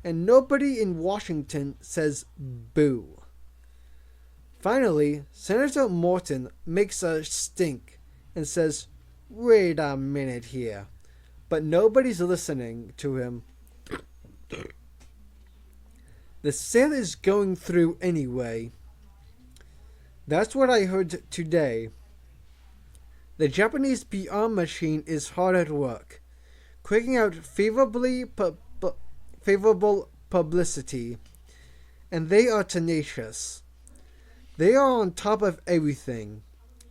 and nobody in Washington says boo. Finally, Senator Morton makes a stink and says, "Wait a minute here," but nobody's listening to him. The sale is going through anyway. That's what I heard today. The Japanese PR machine is hard at work, cranking out favorable publicity, and they are tenacious. They are on top of everything.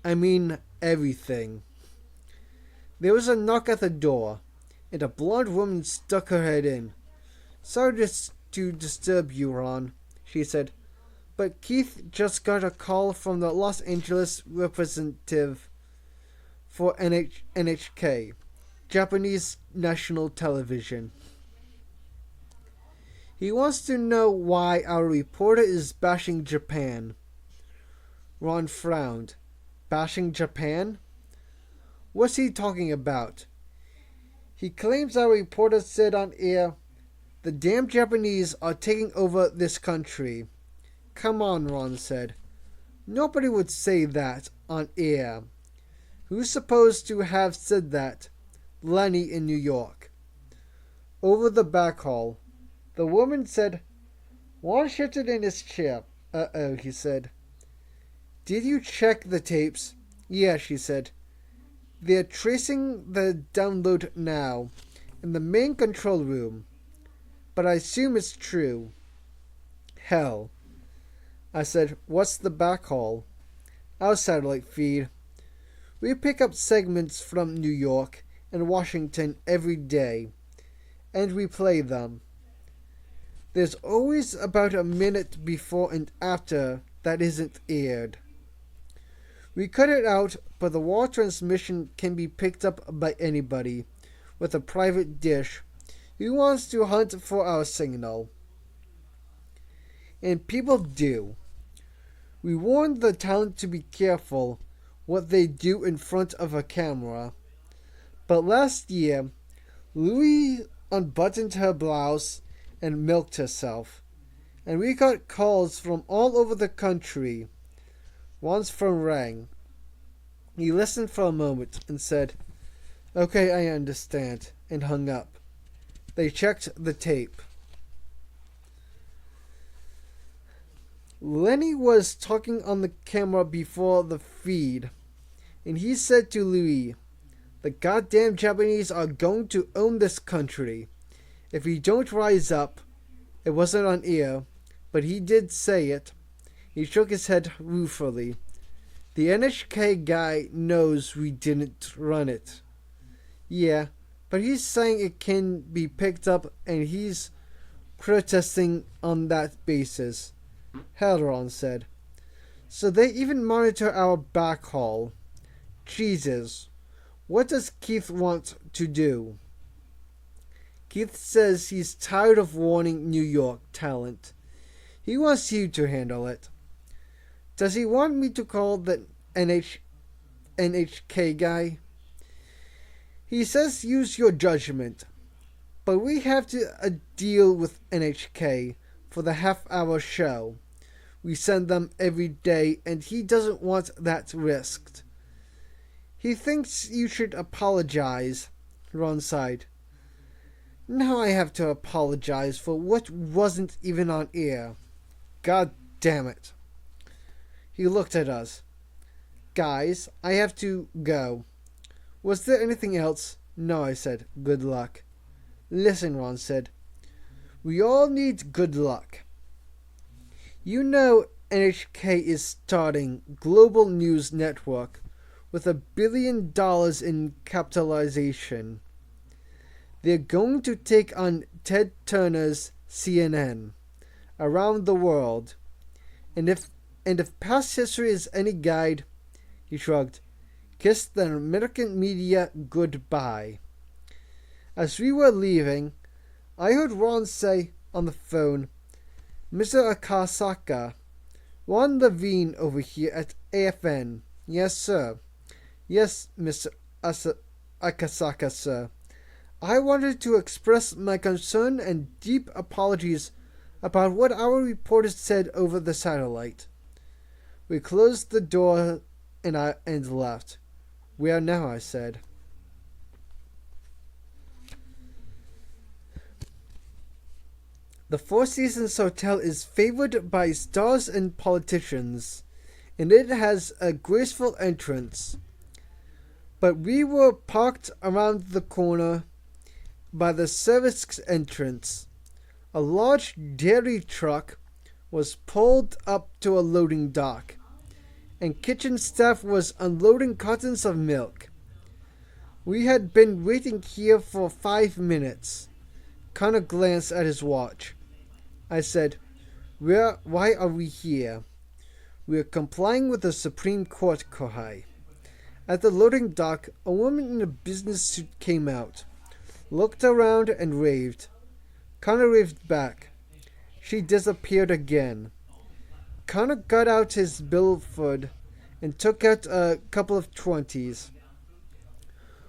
I mean everything. There was a knock at the door, and a blonde woman stuck her head in. "Sorry to disturb you, Ron," she said, "but Keith just got a call from the Los Angeles representative for NHK, Japanese national television. He wants to know why our reporter is bashing Japan." Ron frowned. Bashing Japan? What's he talking about? "He claims our reporter said on air, 'The damn Japanese are taking over this country.'" "Come on," Ron said. "Nobody would say that on air." "Who's supposed to have said that?" "Lenny in New York." Over the back hall, the woman said, Ron shifted in his chair. "Uh-oh," he said. "Did you check the tapes?" "Yeah," she said. "They're tracing the download now in the main control room. But I assume it's true." "Hell." I said, "What's the back hall?" "Our satellite feed. We pick up segments from New York and Washington every day, and we play them. There's always about a minute before and after that isn't aired. We cut it out, but the wall transmission can be picked up by anybody with a private dish who wants to hunt for our signal. And people do. We warn the talent to be careful what they do in front of a camera. But last year, Louie unbuttoned her blouse and milked herself, and we got calls from all over the country. Ron's phone rang. He listened for a moment and said, "Okay, I understand," and hung up. They checked the tape. Lenny was talking on the camera before the feed, and he said to Louis, "The goddamn Japanese are going to own this country. If we don't rise up," it wasn't on air, but he did say it. He shook his head ruefully. "The NHK guy knows we didn't run it." "Yeah, but he's saying it can be picked up and he's protesting on that basis," Ron said. "So they even monitor our back hall. Jesus, what does Keith want to do?" "Keith says he's tired of warning New York talent. He wants you to handle it." "Does he want me to call the NHK guy?" "He says use your judgment. But we have to deal with NHK for the half-hour show. We send them every day, and he doesn't want that risked. He thinks you should apologize," Ron sighed. "Now I have to apologize for what wasn't even on air. God damn it." He looked at us. "Guys, I have to go. Was there anything else?" "No," I said. "Good luck." "Listen," Ron said. "We all need good luck. You know NHK is starting Global News Network with $1 billion in capitalization. They're going to take on Ted Turner's CNN around the world, And if past history is any guide, he shrugged, kiss the American media goodbye. As we were leaving, I heard Ron say on the phone, Mr. Akasaka, Ron Levine over here at AFN. Yes, sir. Yes, Mr. Akasaka, sir. I wanted to express my concern and deep apologies about what our reporters said over the satellite. We closed the door and left. Where now? I said. The Four Seasons Hotel is favored by stars and politicians, and it has a graceful entrance. But we were parked around the corner by the service entrance. A large dairy truck was pulled up to a loading dock, and kitchen staff was unloading cartons of milk. We had been waiting here for 5 minutes. Connor glanced at his watch. I said, Why are we here? We are complying with the Supreme Court, Kohai. At the loading dock, a woman in a business suit came out, looked around and waved. Connor waved back. She disappeared again. Connor got out his billfold and took out a couple of 20s.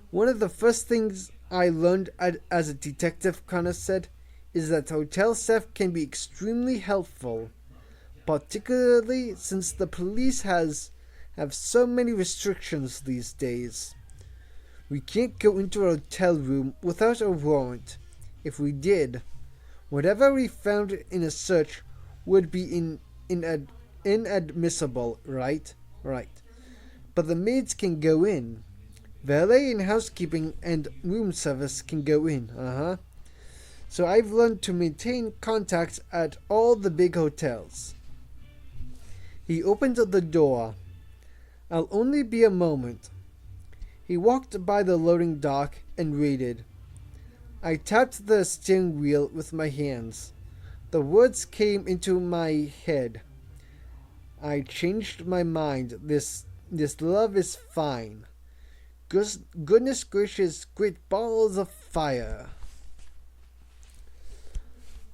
One of the first things I learned as a detective, Connor said, is that hotel staff can be extremely helpful, particularly since the police have so many restrictions these days. We can't go into a hotel room without a warrant. If we did, whatever we found in a search would be inadmissible, right? Right. But the maids can go in. Valet and housekeeping and room service can go in, So I've learned to maintain contacts at all the big hotels. He opened the door. I'll only be a moment. He walked by the loading dock and waited. I tapped the steering wheel with my hands. The words came into my head. I changed my mind. This love is fine. Goodness gracious, great balls of fire.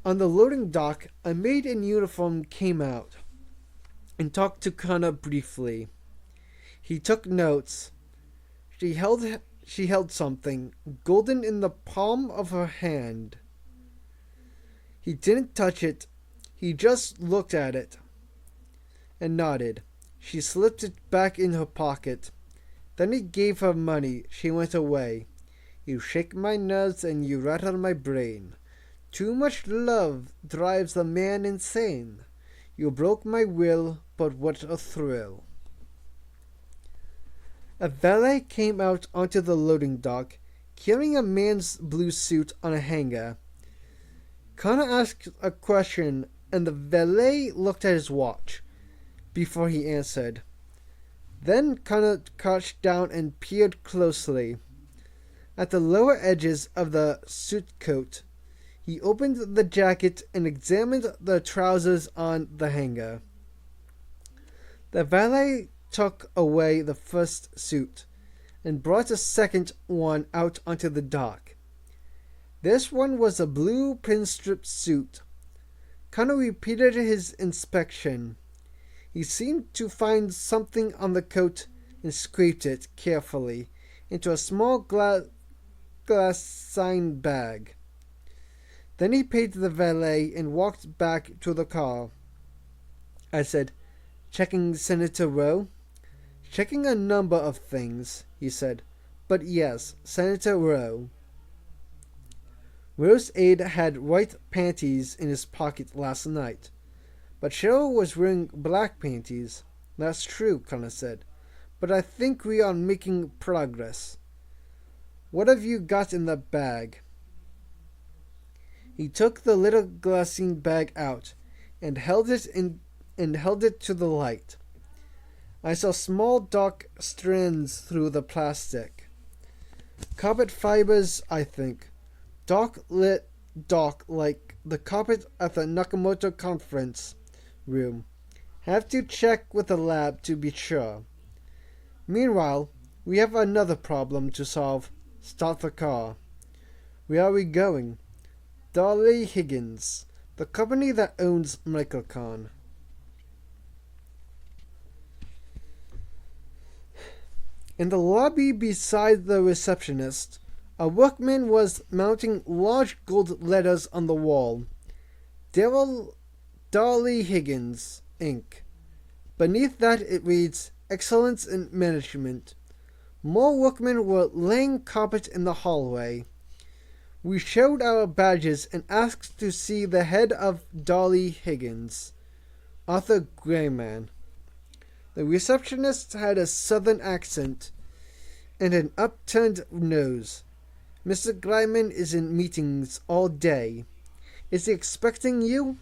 On the loading dock, a maid in uniform came out and talked to Connor briefly. He took notes. She held something golden in the palm of her hand. He didn't touch it. He just looked at it and nodded. She slipped it back in her pocket. Then he gave her money. She went away. You shake my nerves and you rattle my brain. Too much love drives a man insane. You broke my will, but what a thrill. A valet came out onto the loading dock, carrying a man's blue suit on a hanger. Connor asked a question, and the valet looked at his watch before he answered. Then Connor crouched down and peered closely. At the lower edges of the suit coat, he opened the jacket and examined the trousers on the hanger. The valet took away the first suit and brought a second one out onto the dock. This one was a blue pinstripe suit. Connor repeated his inspection. He seemed to find something on the coat and scraped it carefully into a small glass-lined bag. Then he paid the valet and walked back to the car. I said, "Checking Senator Rowe?" "Checking a number of things," he said. "But yes, Senator Rowe." Rowe's aide had white panties in his pocket last night, but Cheryl was wearing black panties. "That's true," Connor said, "but I think we are making progress. What have you got in the bag?" He took the little glassine bag out and held it to the light. I saw small dark strands through the plastic. Carpet fibers, I think. Dark like the carpet at the Nakamoto conference room. Have to check with the lab to be sure. Meanwhile, we have another problem to solve. Start the car. Where are we going? Dolly Higgins, the company that owns Microcon. In the lobby beside the receptionist, a workman was mounting large gold letters on the wall. Daryl Dolly Higgins, Inc. Beneath that it reads, Excellence in Management. More workmen were laying carpet in the hallway. We showed our badges and asked to see the head of Dolly Higgins, Arthur Grayman. The receptionist had a southern accent and an upturned nose. Mr. Greiman is in meetings all day. Is he expecting you?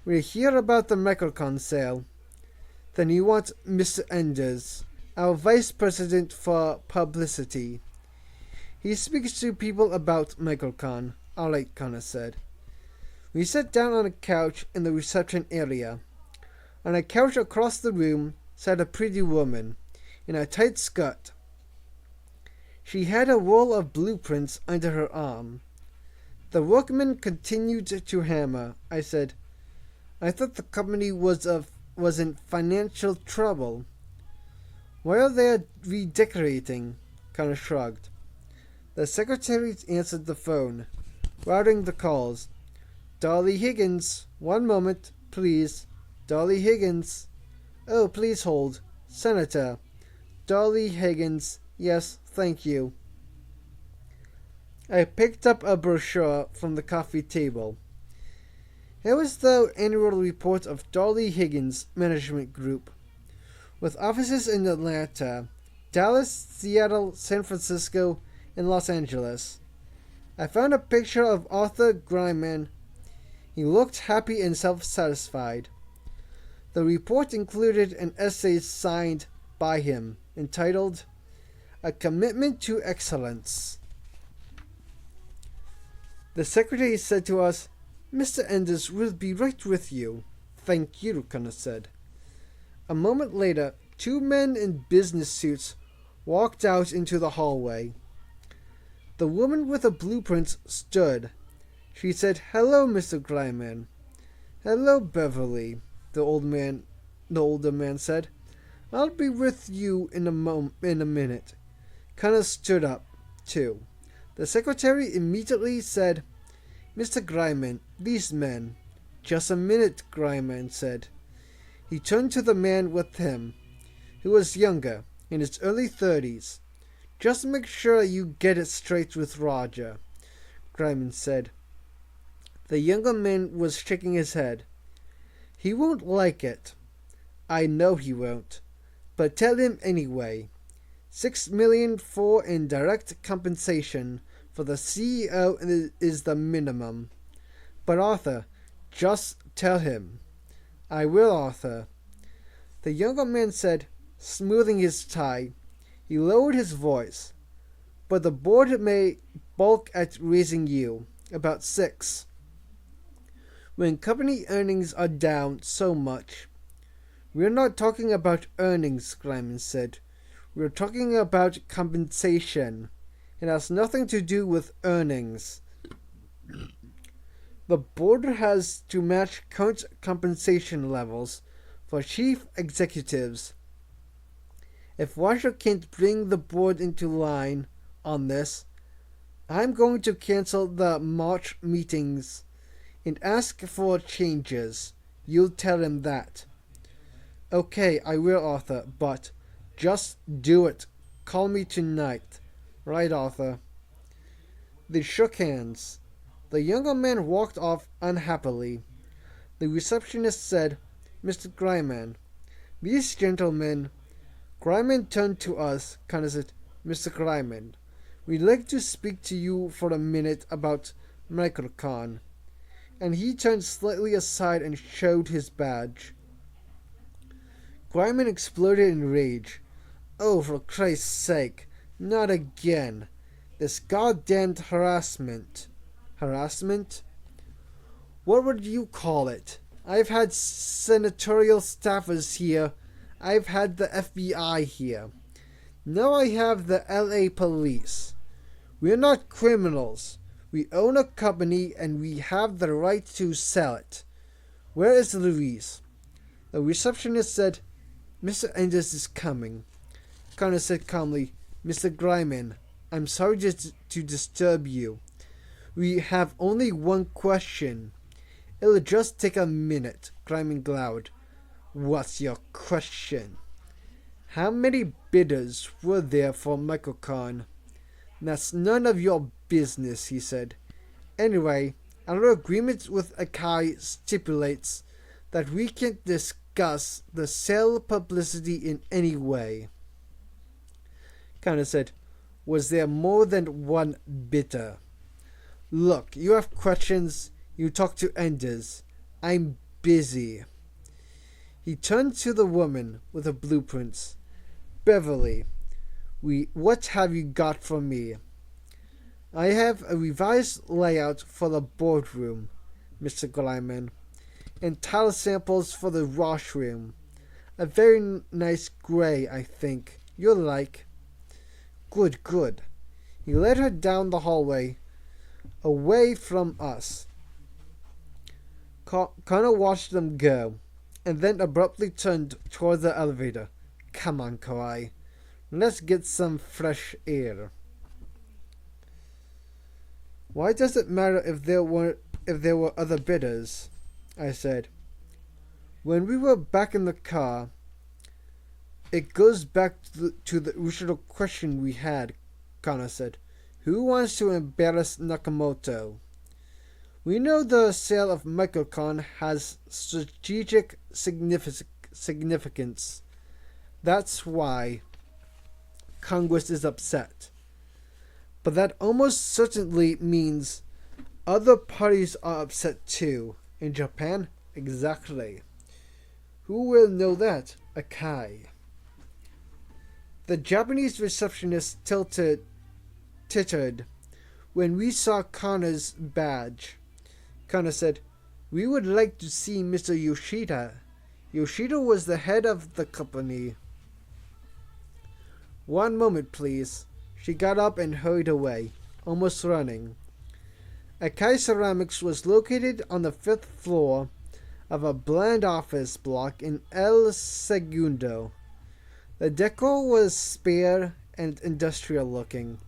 We hear about the Microcon sale. Then you want Mr. Enders, our vice president for publicity. He speaks to people about Microcon, Alright, Connor said. We sat down on a couch in the reception area. On a couch across the room sat a pretty woman in a tight skirt. She had a roll of blueprints under her arm. The workman continued to hammer. I said, I thought the company was in financial trouble. Why are they redecorating? Connor shrugged. The secretary answered the phone, routing the calls. Dolly Higgins, 1 moment, please. Dolly Higgins. Oh, please hold. Senator. Dolly Higgins. Yes, thank you. I picked up a brochure from the coffee table. Here was the annual report of Dolly Higgins Management Group, with offices in Atlanta, Dallas, Seattle, San Francisco, and Los Angeles. I found a picture of Arthur Greiman. He looked happy and self-satisfied. The report included an essay signed by him, entitled, A Commitment to Excellence. The secretary said to us, Mr. Enders will be right with you. Thank you, Connor said. A moment later, 2 men in business suits walked out into the hallway. The woman with the blueprints stood. She said, Hello, Mr. Greiman. Hello, Beverly, the older man said. I'll be with you in a minute. Connor stood up, too. The secretary immediately said, Mr. Greiman, these men. Just a minute, Greiman said. He turned to the man with him, who was younger, in his early 30s. Just make sure you get it straight with Roger, Greiman said. The younger man was shaking his head. He won't like it. I know he won't. But tell him anyway. $6 million for indirect compensation for the CEO is the minimum. But Arthur, just tell him. I will, Arthur. The younger man said, smoothing his tie. He lowered his voice. But the board may balk at raising you. About 6. When company earnings are down so much. We're not talking about earnings, Greiman said. We're talking about compensation. It has nothing to do with earnings. The board has to match current compensation levels for chief executives. If Roger can't bring the board into line on this, I'm going to cancel the March meetings and ask for changes. You'll tell him that. Okay, I will, Arthur, but just do it. Call me tonight. Right, Arthur. They shook hands. The younger man walked off unhappily. The receptionist said, Mr. Greiman, these gentlemen. Greiman turned to us, said, Mr. Greiman, we'd like to speak to you for a minute about Microcon. And he turned slightly aside and showed his badge. Greiman exploded in rage. Oh, for Christ's sake, not again. This goddamned harassment. Harassment? What would you call it? I've had senatorial staffers here. I've had the FBI here. Now I have the LA police. We're not criminals. We own a company and we have the right to sell it. Where is Louise? The receptionist said, Mr. Enders is coming. Connor said calmly, Mr. Greiman, I'm sorry to disturb you. We have only one question. It'll just take a minute, Greiman glowered. What's your question? How many bidders were there for MicroCon? That's none of your business, he said. Anyway, our agreement with Akai stipulates that we can't discuss the sale publicity in any way. Connor said, was there more than one bidder? Look, you have questions, you talk to Enders. I'm busy. He turned to the woman with the blueprints. Beverly, what have you got for me? I have a revised layout for the boardroom, Mr. Gleiman, and tile samples for the washroom. A very nice gray, I think. You'll like. Good, good. He led her down the hallway, away from us. Connor watched them go, and then abruptly turned toward the elevator. Come on, Kawhi. Let's get some fresh air. Why does it matter if there were other bidders? I said. When we were back in the car, it goes back to the original question we had, Connor said. Who wants to embarrass Nakamoto? We know the sale of MicroCon has strategic significance. That's why Congress is upset. But that almost certainly means other parties are upset too. In Japan? Exactly. Who will know that? Akai. The Japanese receptionist tittered when we saw Connor's badge. Connor said, we would like to see Mr. Yoshida. Yoshida was the head of the company. One moment, please. She got up and hurried away, almost running. Akai Ceramics was located on the 5th floor of a bland office block in El Segundo. The decor was spare and industrial looking.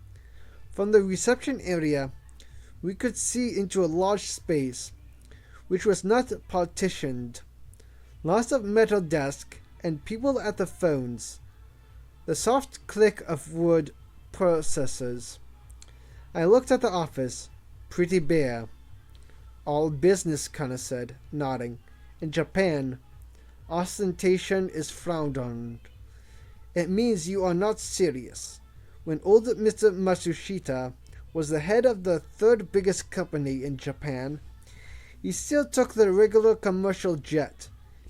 From the reception area, we could see into a large space, which was not partitioned. Lots of metal desks and people at the phones. The soft click of word processors. I looked at the office. Pretty bare. All business, Connor said, nodding. In Japan, ostentation is frowned on. It means you are not serious. When old Mr. Matsushita was the head of the 3rd biggest company in Japan, he still took the regular commercial jet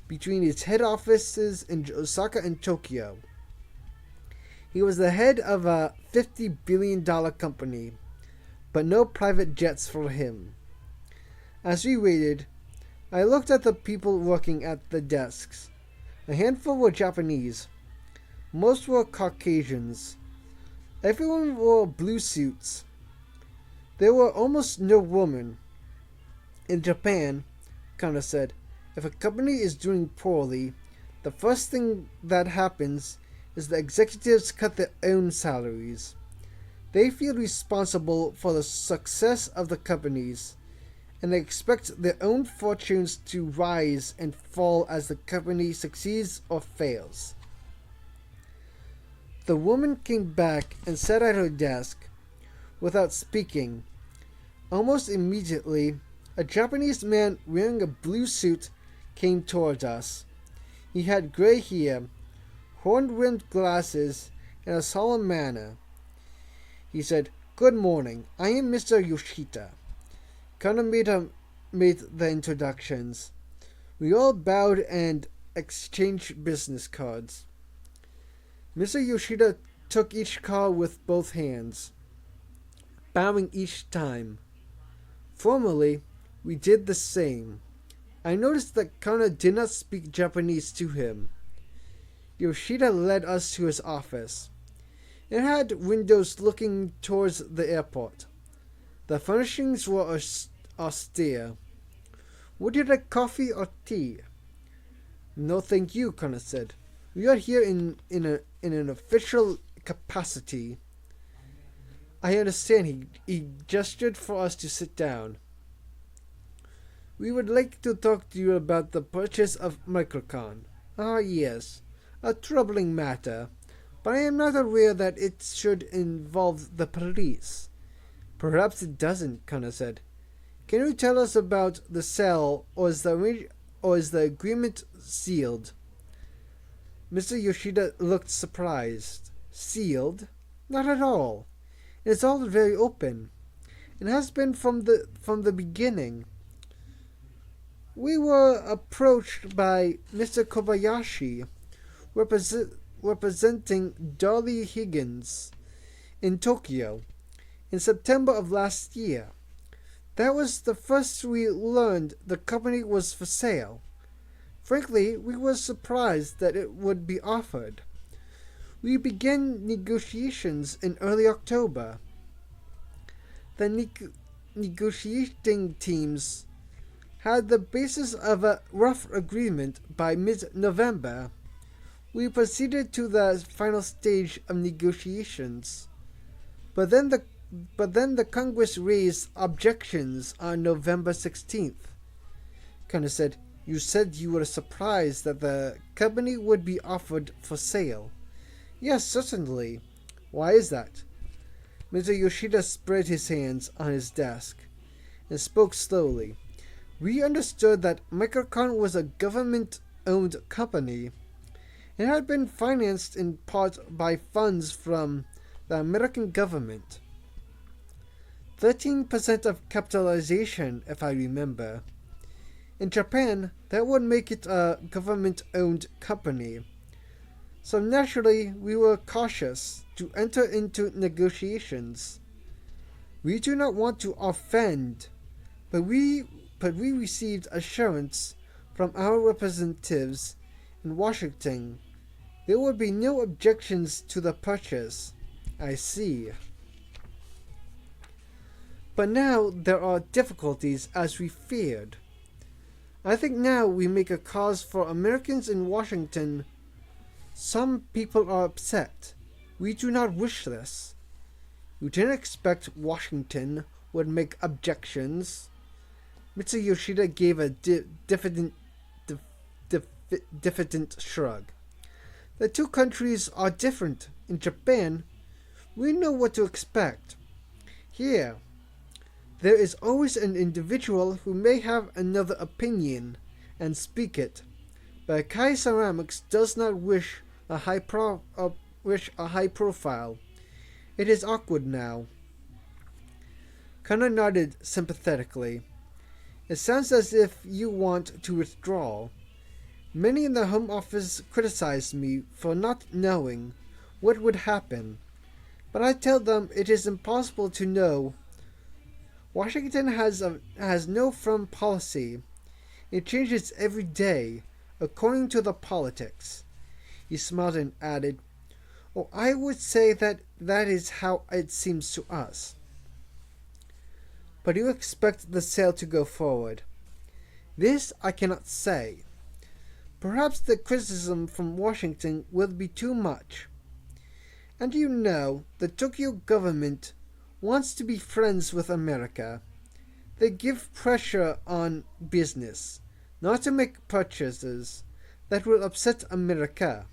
between his head offices in Osaka and Tokyo. He was the head of a $50 billion company, but no private jets for him. As we waited, I looked at the people working at the desks. A handful were Japanese. Most were Caucasians. Everyone wore blue suits. There were almost no women. In Japan, Connor said, if a company is doing poorly, the first thing that happens is the executives cut their own salaries. They feel responsible for the success of the companies, and they expect their own fortunes to rise and fall as the company succeeds or fails. The woman came back and sat at her desk without speaking. Almost immediately, a Japanese man wearing a blue suit came toward us. He had gray hair, horn-rimmed glasses, and a solemn manner. He said, "Good morning. I am Mr. Yoshida." Connor made the introductions. We all bowed and exchanged business cards. Mr. Yoshida took each card with both hands, bowing each time. Formally, we did the same. I noticed that Kana did not speak Japanese to him. Yoshida led us to his office. It had windows looking towards the airport. The furnishings were austere. Would you like coffee or tea? No, thank you, Kana said. We are here in an official capacity. I understand. He gestured for us to sit down. We would like to talk to you about the purchase of Microcon. Ah, yes. A troubling matter. But I am not aware that it should involve the police. Perhaps it doesn't, Kana said. Can you tell us about the sale, or is the agreement sealed? Mr. Yoshida looked surprised. Sealed? Not at all. It is all very open. It has been from the beginning. We were approached by Mr. Kobayashi, representing Dolly Higgins in Tokyo in September of last year. That was the first we learned the company was for sale. Frankly, we were surprised that it would be offered. We began negotiations in early October. The negotiating teams had the basis of a rough agreement by mid-November. We proceeded to the final stage of negotiations. But then the Congress raised objections on November 16th. Kana said, You said you were surprised that the company would be offered for sale. Yes, certainly. Why is that? Mr. Yoshida spread his hands on his desk and spoke slowly. We understood that Microcon was a government-owned company. It had been financed in part by funds from the American government. 13% of capitalization, if I remember. In Japan, that would make it a government-owned company. So naturally, we were cautious to enter into negotiations. We do not want to offend, but we received assurance from our representatives in Washington there would be no objections to the purchase. I see. But now there are difficulties as we feared. I think now we make a cause for Americans in Washington. Some people are upset. We do not wish this. We didn't expect Washington would make objections. Mr. Yoshida gave a diffident shrug. The two countries are different. In Japan, we know what to expect. Here, there is always an individual who may have another opinion and speak it. But Kai Ceramics does not wish a high profile. It is awkward now. Kana nodded sympathetically. It sounds as if you want to withdraw. Many in the Home Office criticized me for not knowing what would happen, but I tell them it is impossible to know. Washington has no firm policy. It changes every day, according to the politics. He smiled and added, Oh, I would say that is how it seems to us. But you expect the sale to go forward. This I cannot say. Perhaps the criticism from Washington will be too much. And you know, the Tokyo government wants to be friends with America. They give pressure on business, not to make purchases that will upset America.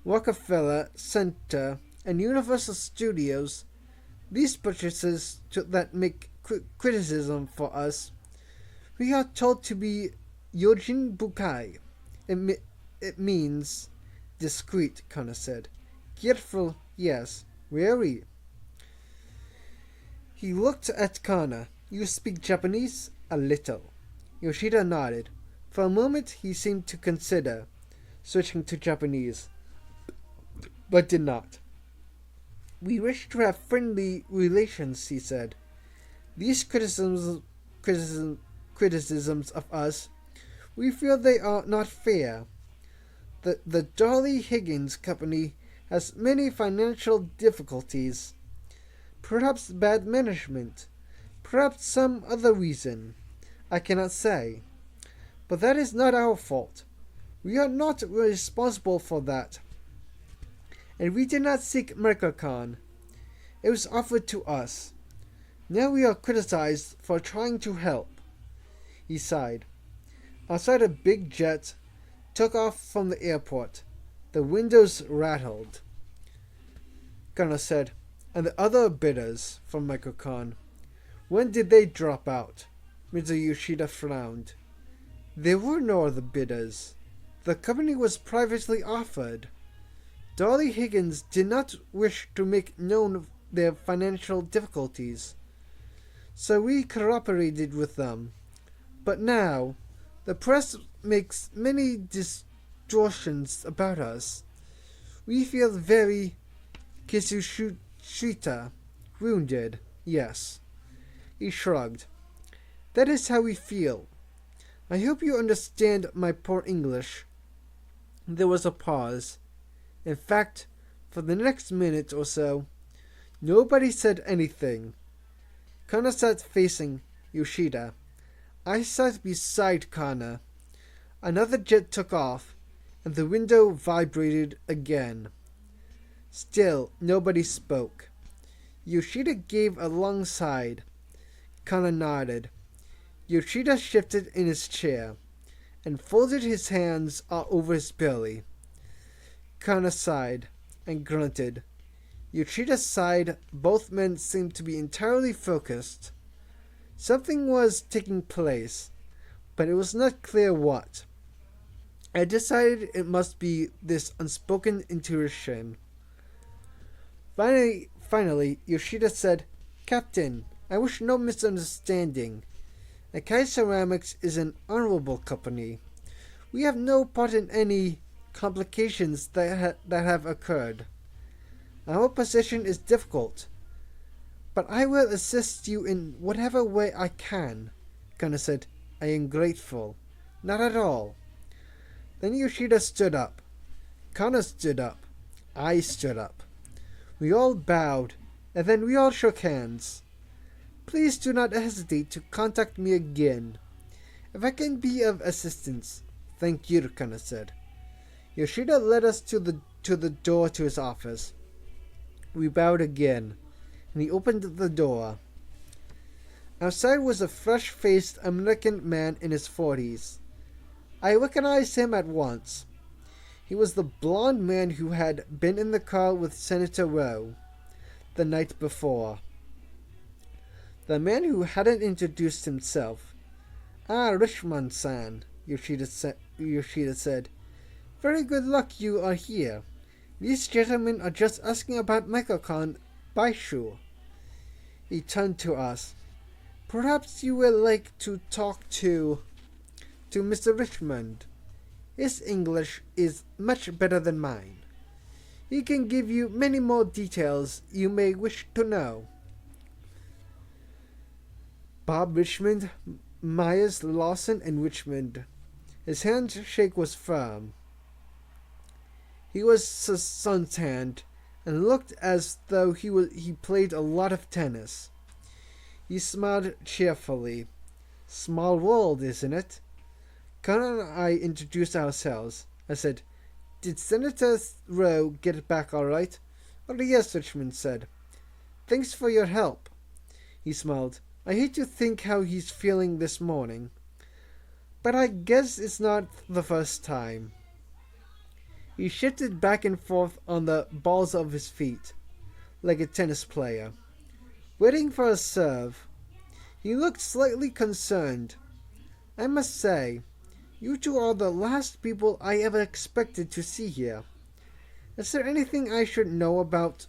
Rockefeller Center and Universal Studios, these purchases that make criticism for us, we are told to be Yojin Bukai. It means discreet, Kana said. Careful, yes, very. He looked at Kana. You speak Japanese? A little. Yoshida nodded. For a moment he seemed to consider switching to Japanese, but did not. We wish to have friendly relations, he said. These criticisms criticisms of us, we feel they are not fair. The Dolly Higgins Company has many financial difficulties. Perhaps bad management. Perhaps some other reason. I cannot say. But that is not our fault. We are not responsible for that. And we did not seek Mercacon. It was offered to us. Now we are criticized for trying to help. He sighed. Outside, a big jet took off from the airport. The windows rattled. Gunnar said, and the other bidders from Mercacon. When did they drop out? Mr. Yoshida frowned. There were no other bidders. The company was privately offered. Dolly Higgins did not wish to make known their financial difficulties, so we cooperated with them. But now, the press makes many distortions about us. We feel very Kisushita, wounded, yes. He shrugged. That is how we feel. I hope you understand my poor English. There was a pause. In fact, for the next minute or so, nobody said anything. Kana sat facing Yoshida. I sat beside Kana. Another jet took off, and the window vibrated again. Still, nobody spoke. Yoshida gave a long sigh. Kana nodded. Yoshida shifted in his chair and folded his hands over his belly. Kana sighed and grunted. Yoshida sighed. Both men seemed to be entirely focused. Something was taking place, but it was not clear what. I decided it must be this unspoken intuition. Finally, Yoshida said, Captain, I wish no misunderstanding. Akai Ceramics is an honorable company. We have no part in any complications that have occurred. Our position is difficult, but I will assist you in whatever way I can. Kana said, I am grateful. Not at all. Then Yoshida stood up. Kana stood up. I stood up. We all bowed, and then we all shook hands. Please do not hesitate to contact me again. If I can be of assistance, thank you, Kana said. Yoshida led us to the door to his office. We bowed again, and he opened the door. Outside was a fresh-faced American man in his 40s. I recognized him at once. He was the blond man who had been in the car with Senator Rowe the night before. The man who hadn't introduced himself. Ah, Richmond-san, Yoshida said. Very good luck you are here. These gentlemen are just asking about Michael-con Baishu. He turned to us. Perhaps you will like to talk to Mr. Richmond. His English is much better than mine. He can give you many more details you may wish to know. Bob Richmond, Myers, Lawson, and Richmond. His handshake was firm. He was suntanned and looked as though he played a lot of tennis. He smiled cheerfully. Small world, isn't it? Kana and I introduced ourselves. I said, Did Senator Rowe get back all right? Oh, yes, Richmond said. Thanks for your help. He smiled. I hate to think how he's feeling this morning. But I guess it's not the first time. He shifted back and forth on the balls of his feet, like a tennis player, waiting for a serve. He looked slightly concerned. I must say, you two are the last people I ever expected to see here. Is there anything I should know about?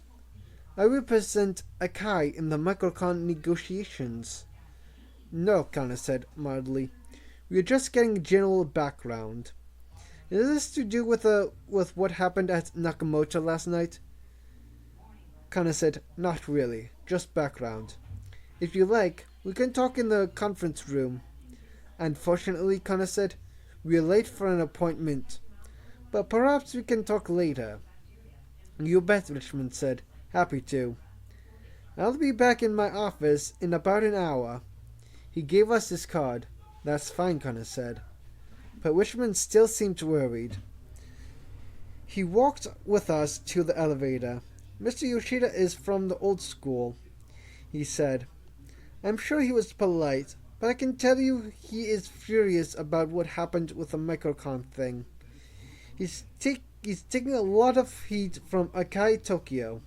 I represent Akai in the Microcon negotiations. No, Kana said mildly. We are just getting general background. Is this to do with what happened at Nakamoto last night? Kana said, Not really, just background. If you like, we can talk in the conference room. Unfortunately, Connor said, we're late for an appointment, but perhaps we can talk later. You bet, Richmond said. Happy to. I'll be back in my office in about an hour. He gave us his card. That's fine, Connor said. But Richmond still seemed worried. He walked with us to the elevator. Mr. Yoshida is from the old school, he said. I'm sure he was polite, but I can tell you he is furious about what happened with the microcon thing. He's taking a lot of heat from Akai Tokyo,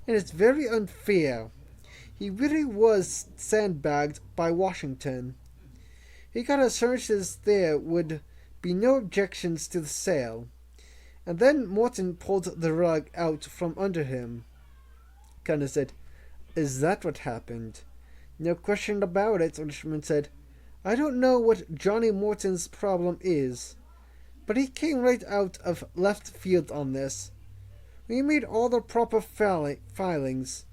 and it's very unfair. He really was sandbagged by Washington. He got assurances there would be no objections to the sale, and then Morton pulled the rug out from under him. Connor said, Is that what happened? No question about it, Richmond said. I don't know what Johnny Morton's problem is, but he came right out of left field on this. We made all the proper filings.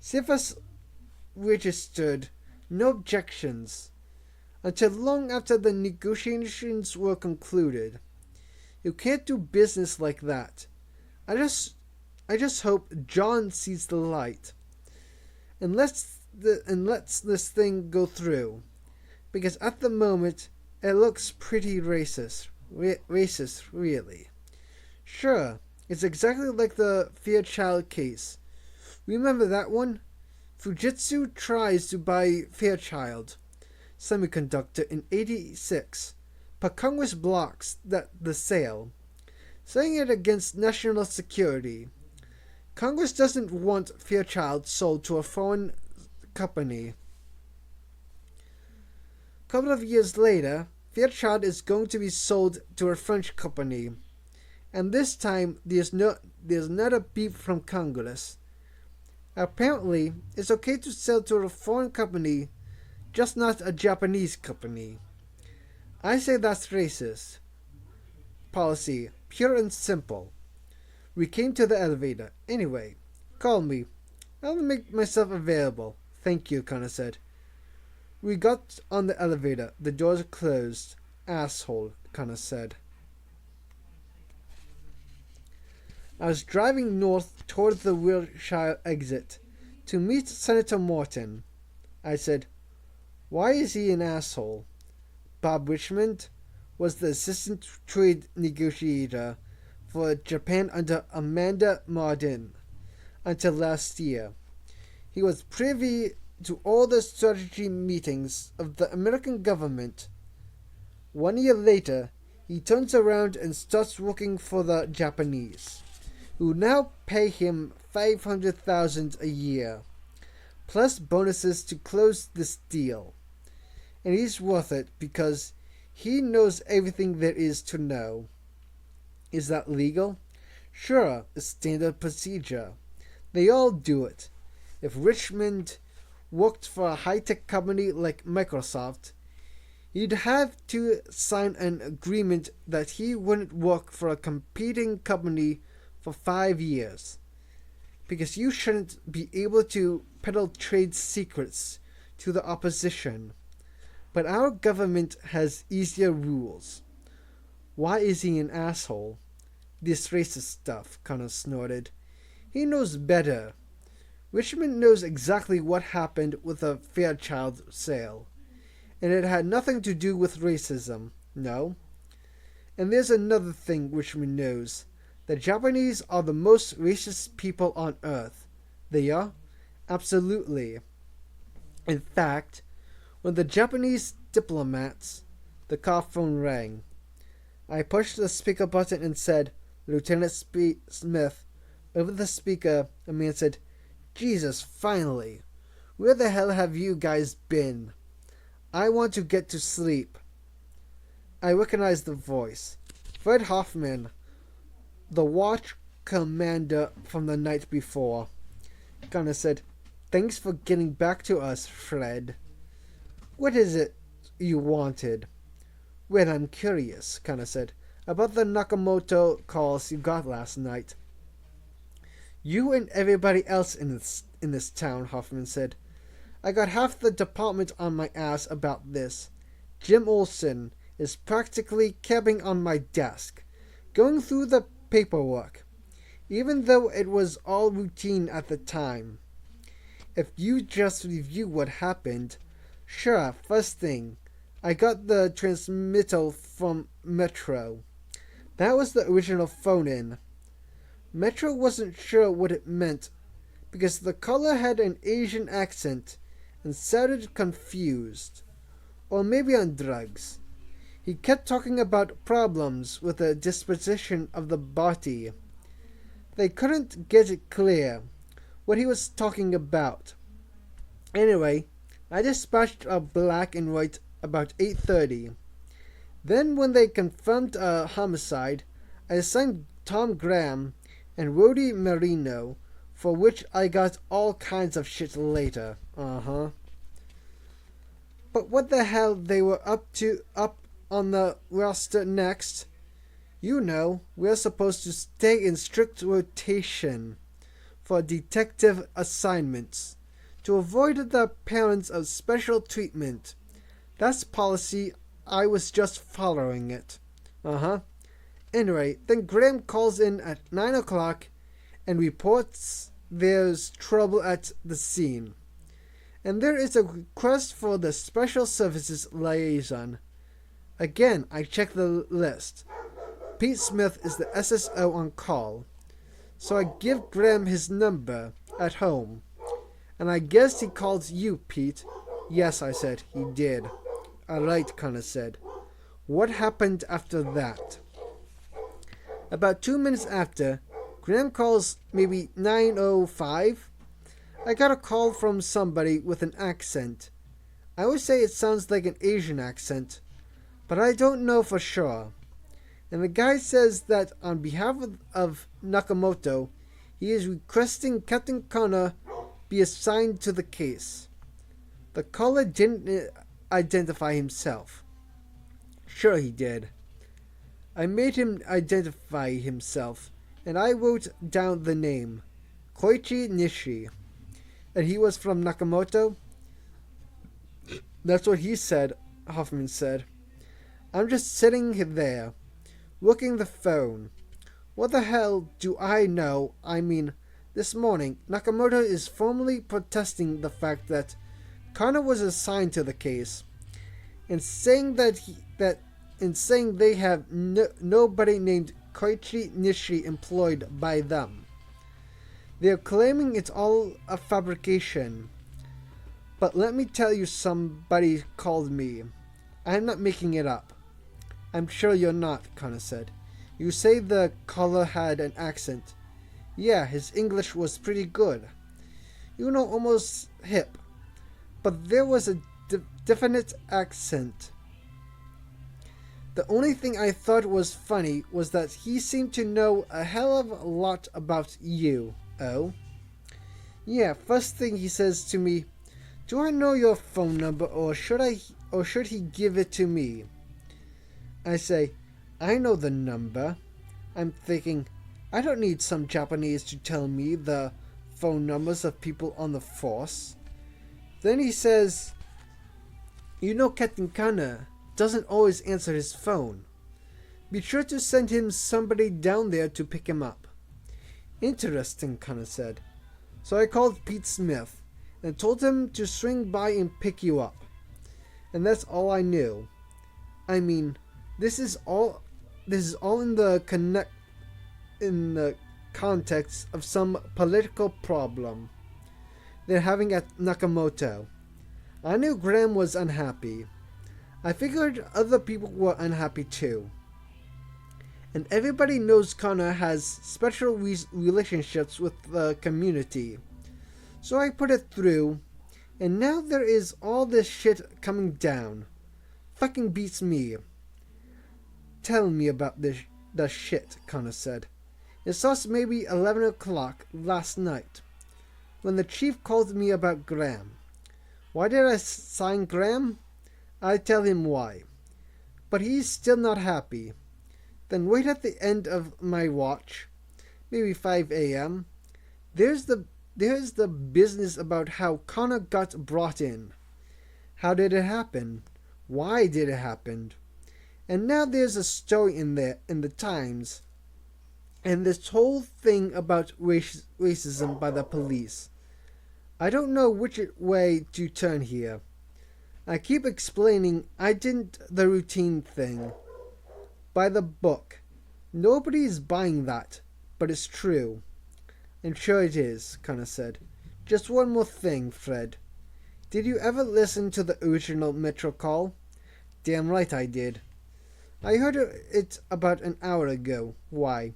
CFS registered, no objections, until long after the negotiations were concluded. You can't do business like that. I just hope John sees the light and lets this thing go through, because at the moment it looks pretty racist. Racist, really. Sure, it's exactly like the Fairchild case. Remember that one? Fujitsu tries to buy Fairchild Semiconductor in '86, but Congress blocks the sale, saying it against national security. Congress doesn't want Fairchild sold to a foreign company. A couple of years later, Fairchild is going to be sold to a French company, and this time there's not a beep from Congress. Apparently, it's okay to sell to a foreign company, just not a Japanese company. I say that's racist policy, pure and simple. We came to the elevator. Anyway, call me. I'll make myself available. Thank you, Connor said. We got on the elevator. The doors closed. Asshole, Connor said. I was driving north toward the Wilshire exit to meet Senator Morton. I said, Why is he an asshole? Bob Richmond was the assistant trade negotiator for Japan under Amanda Mardin until last year. He was privy to all the strategy meetings of the American government. 1 year later, he turns around and starts working for the Japanese, who now pay him $500,000 a year, plus bonuses to close this deal. And he's worth it because he knows everything there is to know. Is that legal? Sure, a standard procedure. They all do it. If Richmond worked for a high-tech company like Microsoft, he'd have to sign an agreement that he wouldn't work for a competing company for 5 years, because you shouldn't be able to peddle trade secrets to the opposition. But our government has easier rules. Why is he an asshole? This racist stuff, Connor snorted. He knows better. Richmond knows exactly what happened with the Fairchild sale, and it had nothing to do with racism, no. And there's another thing Richmond knows. The Japanese are the most racist people on earth. They are? Absolutely. In fact, when the Japanese diplomats, the car phone rang. I pushed the speaker button and said, Lieutenant Smith. Over the speaker, a man said, Jesus, finally. Where the hell have you guys been? I want to get to sleep. I recognized the voice. Fred Hoffman, the watch commander from the night before. Connor said, Thanks for getting back to us, Fred. What is it you wanted? Well, I'm curious, Connor said, about the Nakamoto calls you got last night. You and everybody else in this town, Hoffman said. I got half the department on my ass about this. Jim Olsen, is practically camping on my desk, going through the paperwork, even though it was all routine at the time. If you just review what happened, sure, first thing, I got the transmittal from Metro. That was the original phone-in. Metro wasn't sure what it meant because the caller had an Asian accent and sounded confused. Or maybe on drugs. He kept talking about problems with the disposition of the body. They couldn't get it clear what he was talking about. Anyway, I dispatched a black and white about 8:30. Then when they confirmed a homicide, I assigned Tom Graham and Rudy Marino, for which I got all kinds of shit later. But what the hell they were up on the roster next? You know, we're supposed to stay in strict rotation for detective assignments to avoid the appearance of special treatment. That's policy. I was just following it. Anyway, then Graham calls in at 9 o'clock and reports there's trouble at the scene. And there is a request for the Special Services Liaison. Again, I check the list. Pete Smith is the SSO on call. So I give Graham his number at home. And I guess he called you, Pete. Yes, I said, he did. Alright, Connor said. What happened after that? About 2 minutes after, Graham calls maybe 9:05. I got a call from somebody with an accent. I would say it sounds like an Asian accent, but I don't know for sure. And the guy says that on behalf of Nakamoto, he is requesting Captain Connor be assigned to the case. The caller didn't identify himself. Sure he did. I made him identify himself, and I wrote down the name, Koichi Nishi. And he was from Nakamoto? That's what he said, Hoffman said. I'm just sitting there, working the phone. What the hell do I know? I mean, this morning, Nakamoto is formally protesting the fact that Connor was assigned to the case, and saying that they have nobody named Koichi Nishi employed by them. They're claiming it's all a fabrication. But let me tell you, somebody called me. I'm not making it up. I'm sure you're not, Connor said. You say the caller had an accent. Yeah, his English was pretty good. You know, almost hip. But there was a definite accent. The only thing I thought was funny was that he seemed to know a hell of a lot about you. Oh? Yeah, first thing he says to me, do I know your phone number or should he give it to me? I say, I know the number. I'm thinking, I don't need some Japanese to tell me the phone numbers of people on the force. Then he says, you know Captain Kana doesn't always answer his phone. Be sure to send him somebody down there to pick him up. Interesting, Kana said. So I called Pete Smith and told him to swing by and pick you up. And that's all I knew. I mean, this is all in the context of some political problem they're having at Nakamoto. I knew Graham was unhappy. I figured other people were unhappy too. And everybody knows Connor has special relationships with the community. So I put it through, and now there is all this shit coming down. Fucking beats me. Tell me about the shit, Connor said. It starts maybe 11 o'clock last night, when the chief called me about Graham. Why did I sign Graham? I tell him why. But he's still not happy. Then wait at the end of my watch, maybe 5 a.m. There's the business about how Connor got brought in. How did it happen? Why did it happen? And now there's a story in there in the Times, and this whole thing about racism by the police. I don't know which way to turn here. I keep explaining I didn't the routine thing. By the book. Nobody's buying that, but it's true. And sure it is, Connor said. Just one more thing, Fred. Did you ever listen to the original Metro call? Damn right I did. I heard it about an hour ago. Why?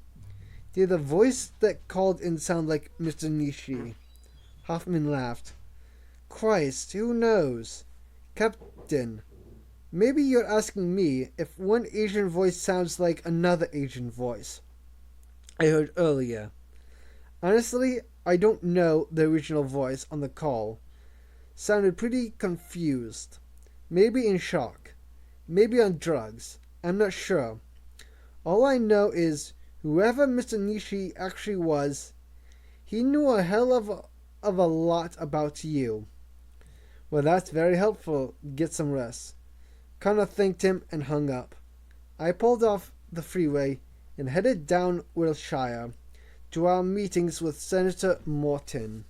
Did the voice that called in sound like Mr. Nishi? Hoffman laughed. Christ, who knows? Captain, maybe you're asking me if one Asian voice sounds like another Asian voice I heard earlier. Honestly, I don't know the original voice on the call. Sounded pretty confused. Maybe in shock. Maybe on drugs. I'm not sure. All I know is whoever Mr. Nishi actually was, he knew a hell of a lot about you. Well, that's very helpful. Get some rest. Connor thanked him and hung up. I pulled off the freeway and headed down Wilshire to our meetings with Senator Morton.